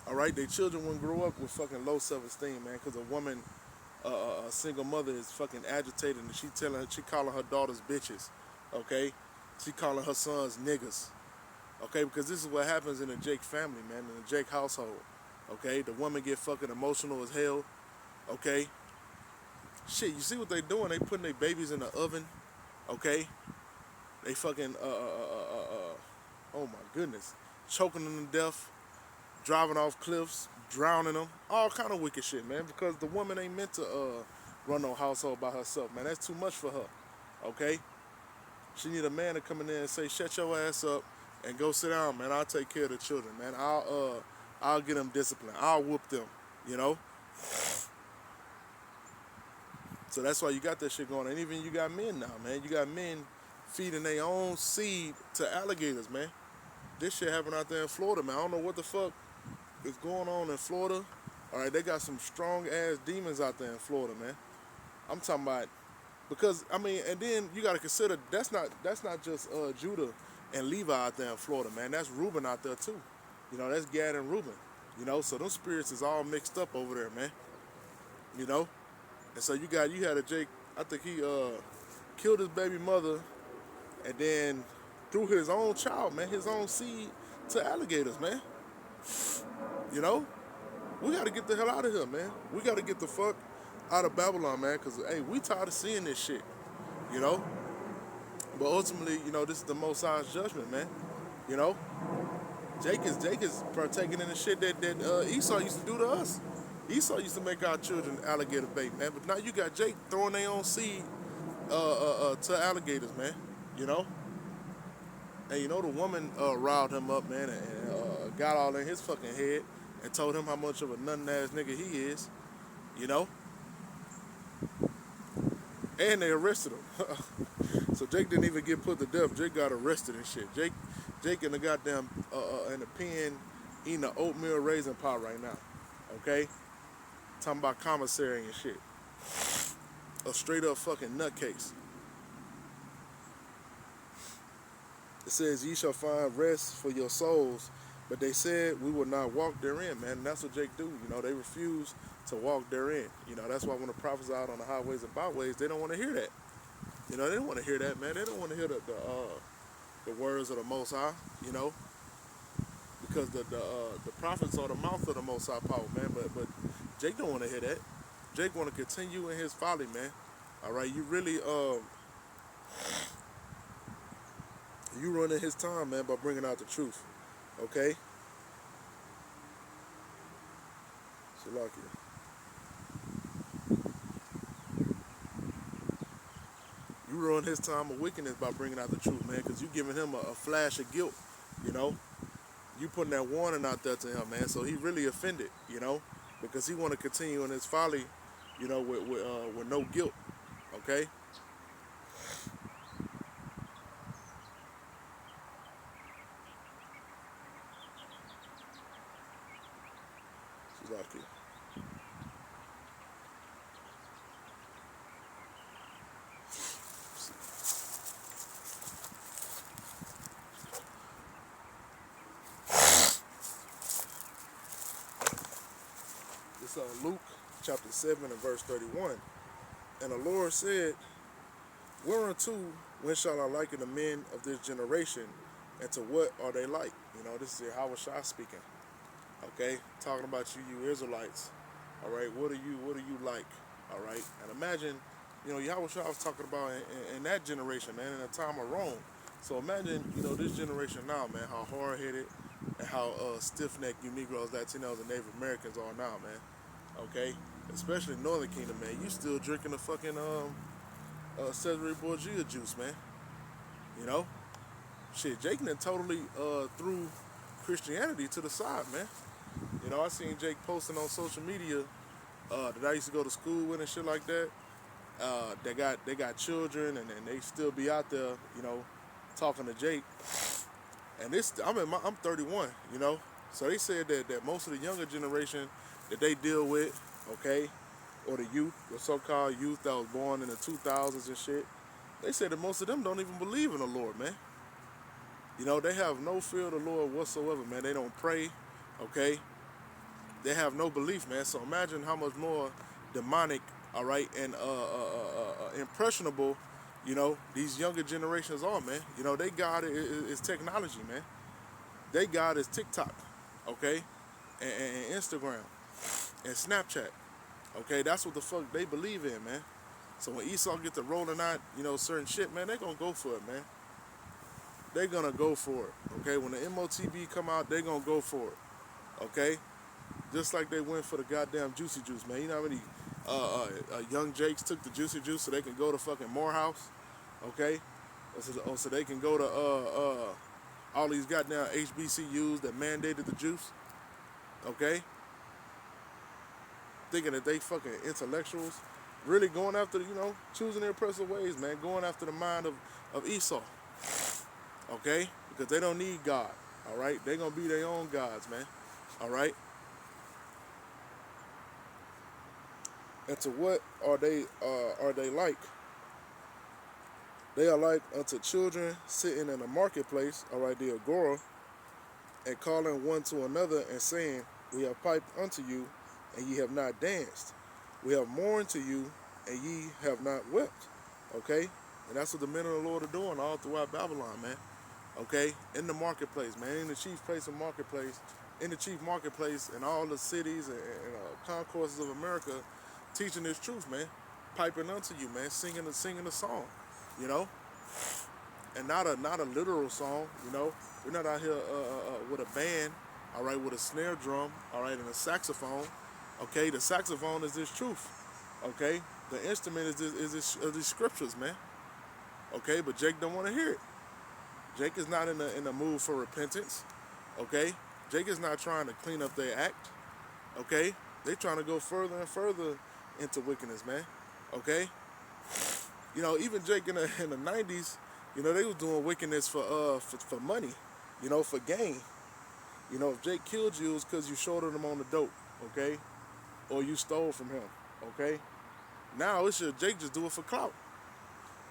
All right, their children wouldn't grow up with fucking low self-esteem, man, because a woman, a single mother is fucking agitated and she calling her daughters bitches, okay? She calling her sons niggas, okay? Because this is what happens in the Jake family, man, in the Jake household, okay? The woman get fucking emotional as hell, okay? Shit, you see what they doing? They putting their babies in the oven, okay? They fucking, oh my goodness, choking them to death, driving off cliffs, drowning them, all kind of wicked shit, man. Because the woman ain't meant to run no household by herself, man. That's too much for her, okay? She need a man to come in there and say, shut your ass up and go sit down, man. I'll take care of the children, man. I'll get them disciplined. I'll whoop them, you know? So that's why you got that shit going. And even you got men now, man. You got men feeding their own seed to alligators, man. This shit happened out there in Florida, man. I don't know what the fuck is going on in Florida. All right, they got some strong ass demons out there in Florida, man. I'm talking about Because I mean, and then you got to consider that's not just Judah and Levi out there in Florida, man. That's Reuben out there too. That's Gad and Reuben. So those spirits is all mixed up over there, man. You know, and so you had a Jake. I think he killed his baby mother and then threw his own child, man, his own seed to alligators, man. You know, we got to get the hell out of here, man. We got to get the fuck out of Babylon, man, because hey, we tired of seeing this shit. You know, but ultimately, this is the Most High's judgment, man. You know, Jake is partaking in the shit that Esau used to do to us. Esau used to make our children alligator bait, man. But now you got Jake throwing their own seed to alligators, man. You know, and the woman riled him up, man, and got all in his fucking head and told him how much of a nuttin' ass nigga he is. You know, and they arrested him. So Jake didn't even get put to death. Jake got arrested and shit. Jake in the goddamn in the pen eating an oatmeal raisin pie right now. Okay, talking about commissary and shit. A straight up fucking nutcase. It says, "Ye shall find rest for your souls," but they said we will not walk therein, man. And that's what Jake do. They refuse to walk therein. That's why when the prophets out on the highways and byways, they don't want to hear that. They don't want to hear that, man. They don't want to hear the words of the Most High. Because the prophets are the mouth of the Most High power, man. But Jake don't want to hear that. Jake want to continue in his folly, man. All right, you really you running his time, man, by bringing out the truth. Okay. Salakia. You ruin his time of wickedness by bringing out the truth, man, because you giving him a flash of guilt, you know. You putting that warning out there to him, man, so he really offended, because he want to continue in his folly, with no guilt, okay? Salakia. It's Luke chapter 7 and verse 31. And the Lord said, "Whereunto, when shall I liken the men of this generation, and to what are they like?" This is Yahweh Shah speaking. Okay, talking about you Israelites. All right, what are you like? All right, and imagine, Yahweh Shah was talking about in that generation, man, in the time of Rome. So imagine, this generation now, man, how hard-headed and how stiff-necked you Negroes, Latinos, and Native Americans are now, man. Okay, especially Northern Kingdom, man. You still drinking the fucking Cesare Borgia juice, man. Shit, Jake done totally threw Christianity to the side, man. I seen Jake posting on social media that I used to go to school with and shit like that. They got children and they still be out there, talking to Jake. And I'm 31, so they said that most of the younger generation that they deal with, okay, or the youth, the so-called youth that was born in the 2000s and shit, they said that most of them don't even believe in the Lord, man. They have no fear of the Lord whatsoever, man. They don't pray, okay? They have no belief, man. So imagine how much more demonic, all right, and impressionable, these younger generations are, man. They God is technology, man. They God is TikTok, okay, and Instagram, and Snapchat, okay. That's what the fuck they believe in, man. So when Esau get to rolling out, certain shit, man, they gonna go for it, man. They gonna go for it, okay. When the MOTB come out, they gonna go for it, okay. Just like they went for the goddamn Juicy Juice, man. You know how many young Jakes took the Juicy Juice so they can go to fucking Morehouse, okay? So they can go to all these goddamn HBCUs that mandated the juice, okay? Thinking that they fucking intellectuals, really going after, choosing their oppressive ways, man. Going after the mind of Esau, okay? Because they don't need God, all right? They gonna be their own gods, man, all right? And to what are they like? They are like unto children sitting in a marketplace, all right, the agora, and calling one to another and saying, we have piped unto you, and ye have not danced. We have mourned to you, and ye have not wept. Okay? And that's what the men of the Lord are doing all throughout Babylon, man. Okay? In the marketplace, man. In the chief place of marketplace. In the chief marketplace in all the cities and concourses of America, teaching this truth, man. Piping unto you, man. Singing a song, you know? And not a literal song. You know, we're not out here with a band, all right, with a snare drum, all right, and a saxophone. Okay, the saxophone is this truth. Okay, the instrument these scriptures, man. Okay, but Jake don't want to hear it. Jake is not in the mood for repentance. Okay, Jake is not trying to clean up their act. Okay, they trying to go further and further into wickedness, man. Okay, you know, even Jake in the '90s, you know, they was doing wickedness for money, you know, for gain. You know, if Jake killed you, it was because you shorted him on the dope, okay, or you stole from him, okay. Now it's just Jake just do it for clout.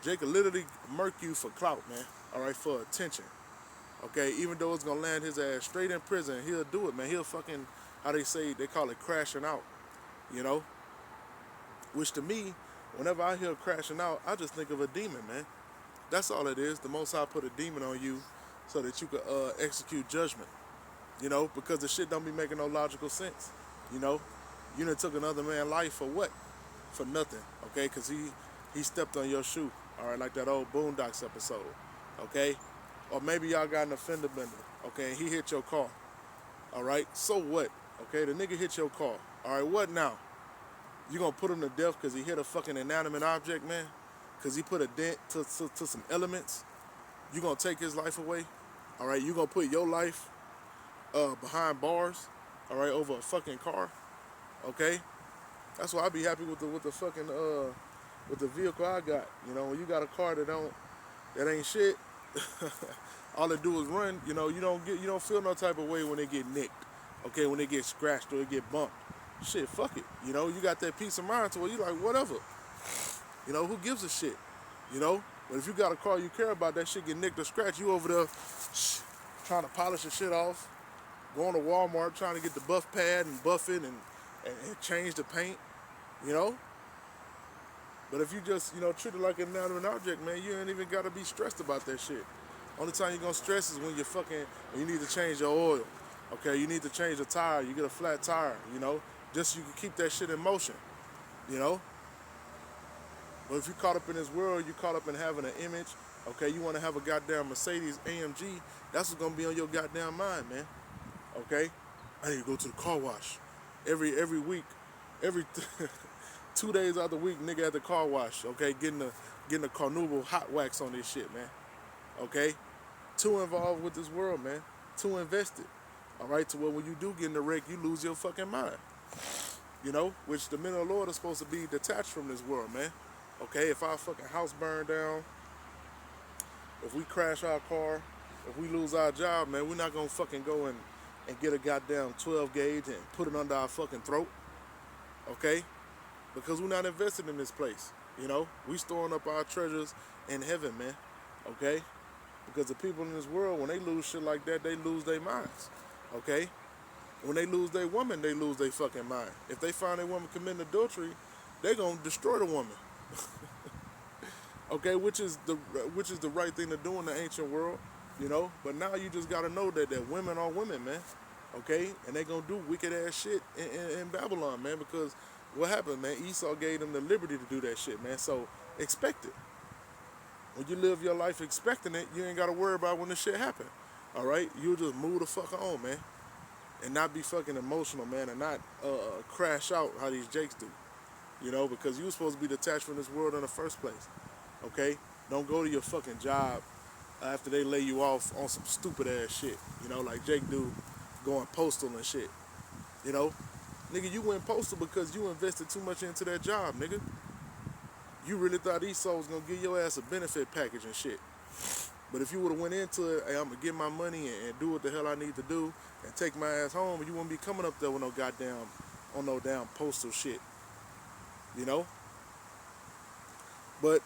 Jake will literally murk you for clout, man. All right, for attention, okay. Even though it's gonna land his ass straight in prison, he'll do it, man. He'll fucking, how they call it crashing out, you know. Which to me, whenever I hear crashing out, I just think of a demon, man. That's all it is. The Most High put a demon on you so that you could execute judgment. You know, because the shit don't be making no logical sense. You know, you done took another man's life for what? For nothing. Okay, because he stepped on your shoe. All right, like that old Boondocks episode. Okay, or maybe y'all got an offender bender. Okay, and he hit your car. All right, so what? Okay, the nigga hit your car. All right, what now? You gonna put him to death because he hit a fucking inanimate object, man? Because he put a dent to some elements? You gonna take his life away? All right, you gonna put your life behind bars? All right, over a fucking car? Okay, that's why I be happy with the fucking with the vehicle I got. You know, when you got a car that ain't shit, all it do is run. You know, you don't feel no type of way when they get nicked. Okay, when they get scratched or they get bumped. Shit, fuck it. You know, you got that peace of mind to where you like whatever. You know, who gives a shit? You know, but if you got a car you care about, that shit get nicked or scratched, you over there trying to polish the shit off, going to Walmart trying to get the buff pad and buff it and change the paint, you know. But if you just, you know, treat it like an inanimate object, man, you ain't even got to be stressed about that shit. Only time you're going to stress is when when you need to change your oil. Okay, you need to change the tire, you get a flat tire, you know, just so you can keep that shit in motion, you know. But if you caught up in this world, you caught up in having an image, okay, you want to have a goddamn Mercedes AMG, that's what's going to be on your goddamn mind, man, okay? I need to go to the car wash every week, every 2 days out of the week, nigga at the car wash, okay, getting the carnauba hot wax on this shit, man, okay? Too involved with this world, man, too invested, all right, to where when you do get in the wreck, you lose your fucking mind, you know, which the men of the Lord are supposed to be detached from this world, man. Okay, if our fucking house burned down, if we crash our car, if we lose our job, man, we're not gonna fucking go and get a goddamn 12 gauge and put it under our fucking throat, okay? Because we're not invested in this place, you know? We storing up our treasures in heaven, man, okay? Because the people in this world, when they lose shit like that, they lose their minds, okay? When they lose their woman, they lose their fucking mind. If they find a woman committing adultery, they gonna destroy the woman. Okay, which is the right thing to do in the ancient world, you know. But now you just gotta know that women are women, man. Okay, and they gonna do wicked ass shit in Babylon, man. Because what happened, man? Esau gave them the liberty to do that shit, man. So expect it. When you live your life expecting it, you ain't gotta worry about when the shit happen. All right, you just move the fuck on, man, and not be fucking emotional, man, and not crash out how these jakes do. You know, because you were supposed to be detached from this world in the first place. Okay? Don't go to your fucking job after they lay you off on some stupid ass shit. You know, like Jake do, going postal and shit. You know? Nigga, you went postal because you invested too much into that job, nigga. You really thought Esau was gonna give your ass a benefit package and shit. But if you would have went into it, hey, I'm gonna get my money and do what the hell I need to do and take my ass home, you wouldn't be coming up there with no damn postal shit. You know? But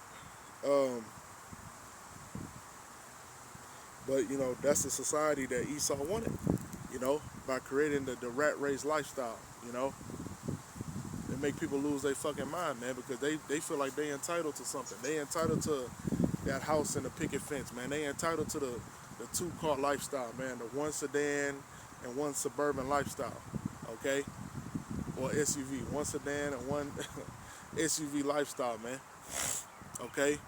But that's the society that Esau wanted. By creating the rat race lifestyle. It make people lose their fucking mind, man, because they feel like they entitled to something. They entitled to that house and the picket fence, man. They entitled to the two-car lifestyle, man. The one sedan and one suburban lifestyle, okay? Or SUV. One sedan and one SUV lifestyle, man. Okay?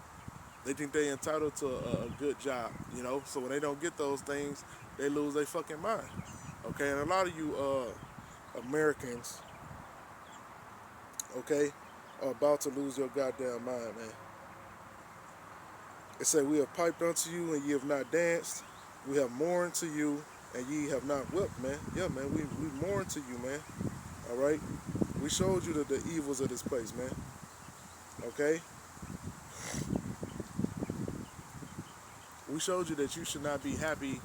They think they entitled to a good job, So when they don't get those things, they lose their fucking mind. Okay? And a lot of you Americans, okay, are about to lose your goddamn mind, man. It said, we have piped unto you, and ye have not danced. We have mourned to you, and ye have not wept, man. Yeah, man, we mourned to you, man. All right? We showed you the evils of this place, man. Okay? We showed you that you should not be happy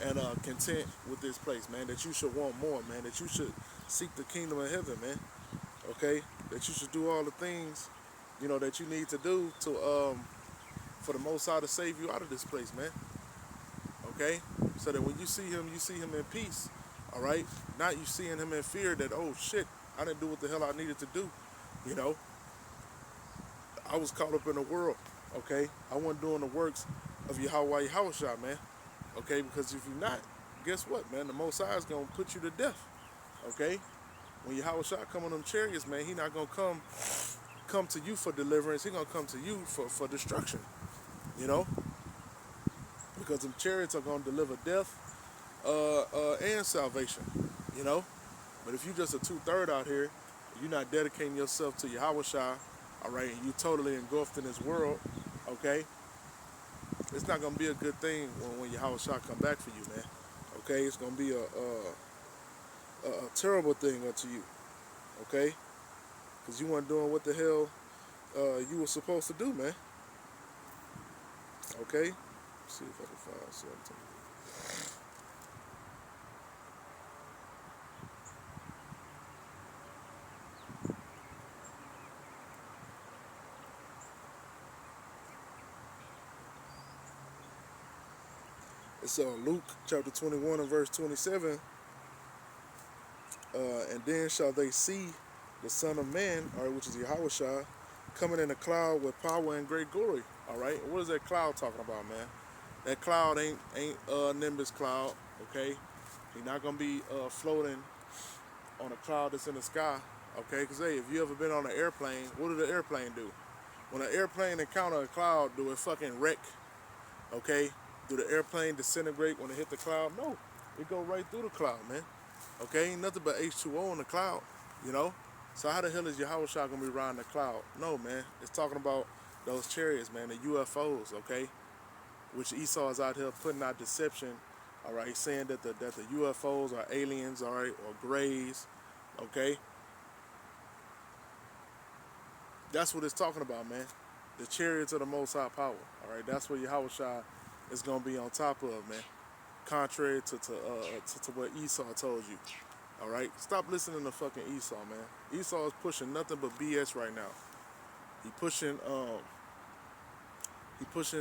and content with this place, man. That you should want more, man. That you should seek the kingdom of heaven, man. Okay? That you should do all the things, that you need to do to for the Most High to save you out of this place, man. Okay? So that when you see him in peace. All right? Not you seeing him in fear that, oh shit, I didn't do what the hell I needed to do. I was caught up in the world. Okay? I wasn't doing the works of Yahweh Yahushua, man. Okay? Because if you're not, guess what, man? The Most High is going to put you to death. Okay? When Yahushua come on them chariots, man, he not going to come to you for deliverance. He going to come to you for destruction. Because them chariots are going to deliver death and salvation. But if you just a two-third out here, you're not dedicating yourself to Yahushua, all right, and you totally engulfed in this world, okay, it's not going to be a good thing when Yahushua come back for you, man. Okay, it's going to be a terrible thing unto you, okay, because you weren't doing what the hell you were supposed to do, man. Okay, let's see if I can find something. It's Luke chapter 21 and verse 27. And then shall they see the Son of Man, all right, which is Yahushua, coming in a cloud with power and great glory. All right, what is that cloud talking about, man? That cloud ain't Nimbus cloud, okay? He's not gonna be floating on a cloud that's in the sky, okay? Because hey, if you ever been on an airplane, what do the airplane do? When an airplane encounter a cloud, do it fucking wreck? Okay? Do the airplane disintegrate when it hit the cloud? No, it go right through the cloud, man. Okay, ain't nothing but H2O in the cloud, So how the hell is Yahushua gonna be riding the cloud? No, man. It's talking about those chariots, man, the UFOs, okay? Which Esau is out here putting out deception, all right, saying that the UFOs are aliens, all right, or grays, okay? That's what it's talking about, man. The chariots of the Most High power, all right? That's what Yahushua is gonna be on top of, man. Contrary to what Esau told you. All right? Stop listening to fucking Esau, man. Esau is pushing nothing but BS right now. He pushing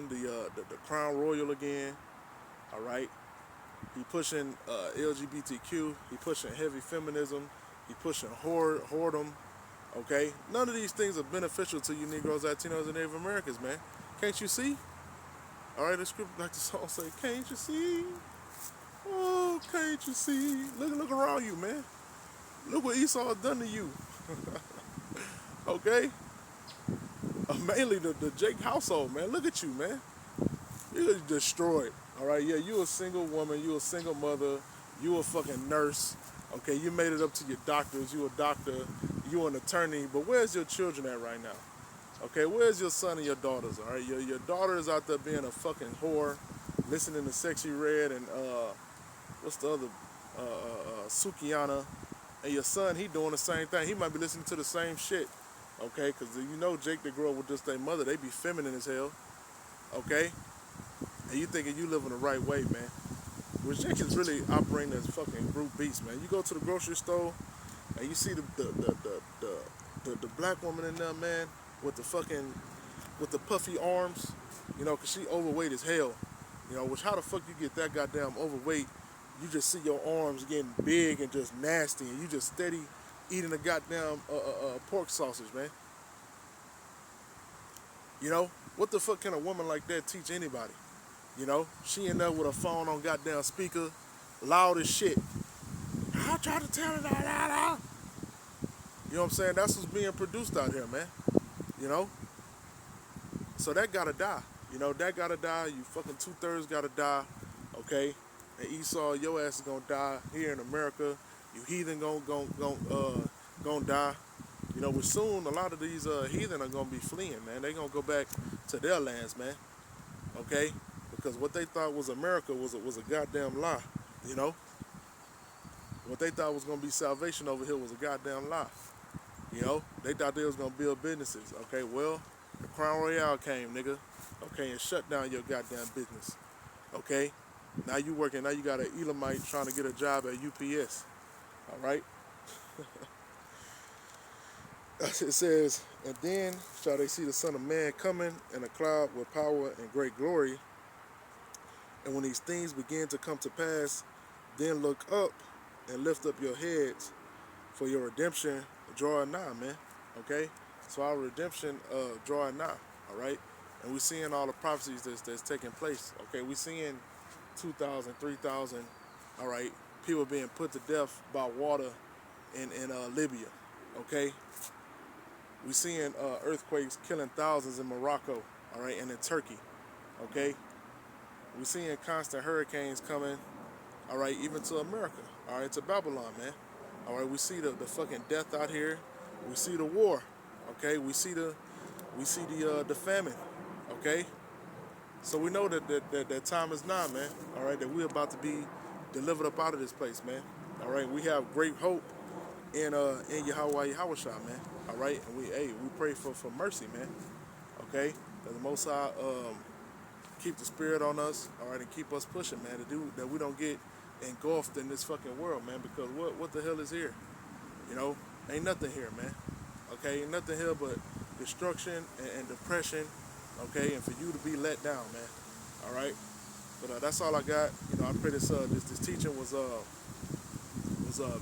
the Crown Royal again. All right? He pushing LGBTQ. He pushing heavy feminism. He pushing whoredom. Okay? None of these things are beneficial to you Negroes, Latinos, and Native Americans, man. Can't you see? All right, the script, like the song say, can't you see? Oh, can't you see? Look around you, man. Look what Esau done to you. Okay? Mainly the Jake household, man. Look at you, man. You're destroyed. All right? Yeah, you a single woman. You a single mother. You a fucking nurse. Okay? You made it up to your doctors. You a doctor. You an attorney. But where's your children at right now? Okay? Where's your son and your daughters? All right? Your daughter is out there being a fucking whore, listening to Sexy Red and, what's the other, Sukiana, and your son, he doing the same thing. He might be listening to the same shit, okay? Because Jake, they grow up with just their mother. They be feminine as hell, okay? And you thinking you living the right way, man. Which Jake is really operating as fucking brute beast, man. You go to the grocery store, and you see the black woman in there, man, with the puffy arms, because she overweight as hell. Which how the fuck you get that goddamn overweight? You just see your arms getting big and just nasty, and you just steady eating the goddamn pork sausage, man. What the fuck can a woman like that teach anybody? She in there with her phone on goddamn speaker, loud as shit. I try to tell her that. You know what I'm saying? That's what's being produced out here, man. You know? So that gotta die. That gotta die. You fucking 2/3 gotta die. Okay? And Esau, your ass is gonna die here in America. You heathen gonna die. But soon a lot of these heathen are gonna be fleeing, man. They gonna go back to their lands, man. Okay? Because what they thought was America was a goddamn lie. You know? What they thought was gonna be salvation over here was a goddamn lie. They thought they was gonna build businesses. Okay, well, the Crown Royale came, nigga. Okay, and shut down your goddamn business. Okay? Now you working, now you got an Elamite trying to get a job at UPS. Alright? It says, and then shall they see the Son of Man coming in a cloud with power and great glory. And when these things begin to come to pass, then look up and lift up your heads, for your redemption drawing nigh, man. Okay? So our redemption drawing nigh, all right? And we're seeing all the prophecies that's taking place. Okay, we're seeing 2,000, 3,000, all right, people being put to death by water in Libya. Okay? We're seeing earthquakes killing thousands in Morocco, all right, and in Turkey. Okay? We're seeing constant hurricanes coming, all right, even to America, all right, to Babylon, man. All right, we see the fucking death out here. We see the war, okay. We see the famine, okay. So we know that time is nigh, man. All right, that we're about to be delivered up out of this place, man. All right, we have great hope in Yahweh Yahushua, man. All right, and we pray for mercy, man. Okay, that the Most High keep the spirit on us, all right, and keep us pushing, man, to do that we don't get engulfed in this fucking world, man, because what the hell is here? Ain't nothing here, man. Okay, ain't nothing here but destruction and depression, okay, and for you to be let down, man. All right, but that's all I got. I pray this teaching was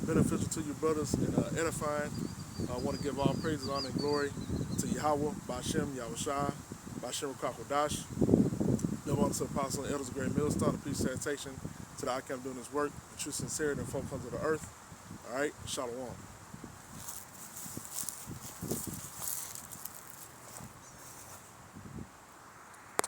beneficial to you brothers and edifying. I want to give all praises, honor, and glory to Yahweh, Bashem, Yahushua, Bashem Kakodash. Live on to the apostle and elders of great millstone, the peace sanitation to the I come doing this work, in true sincerity and folk of the earth. All right, shalom.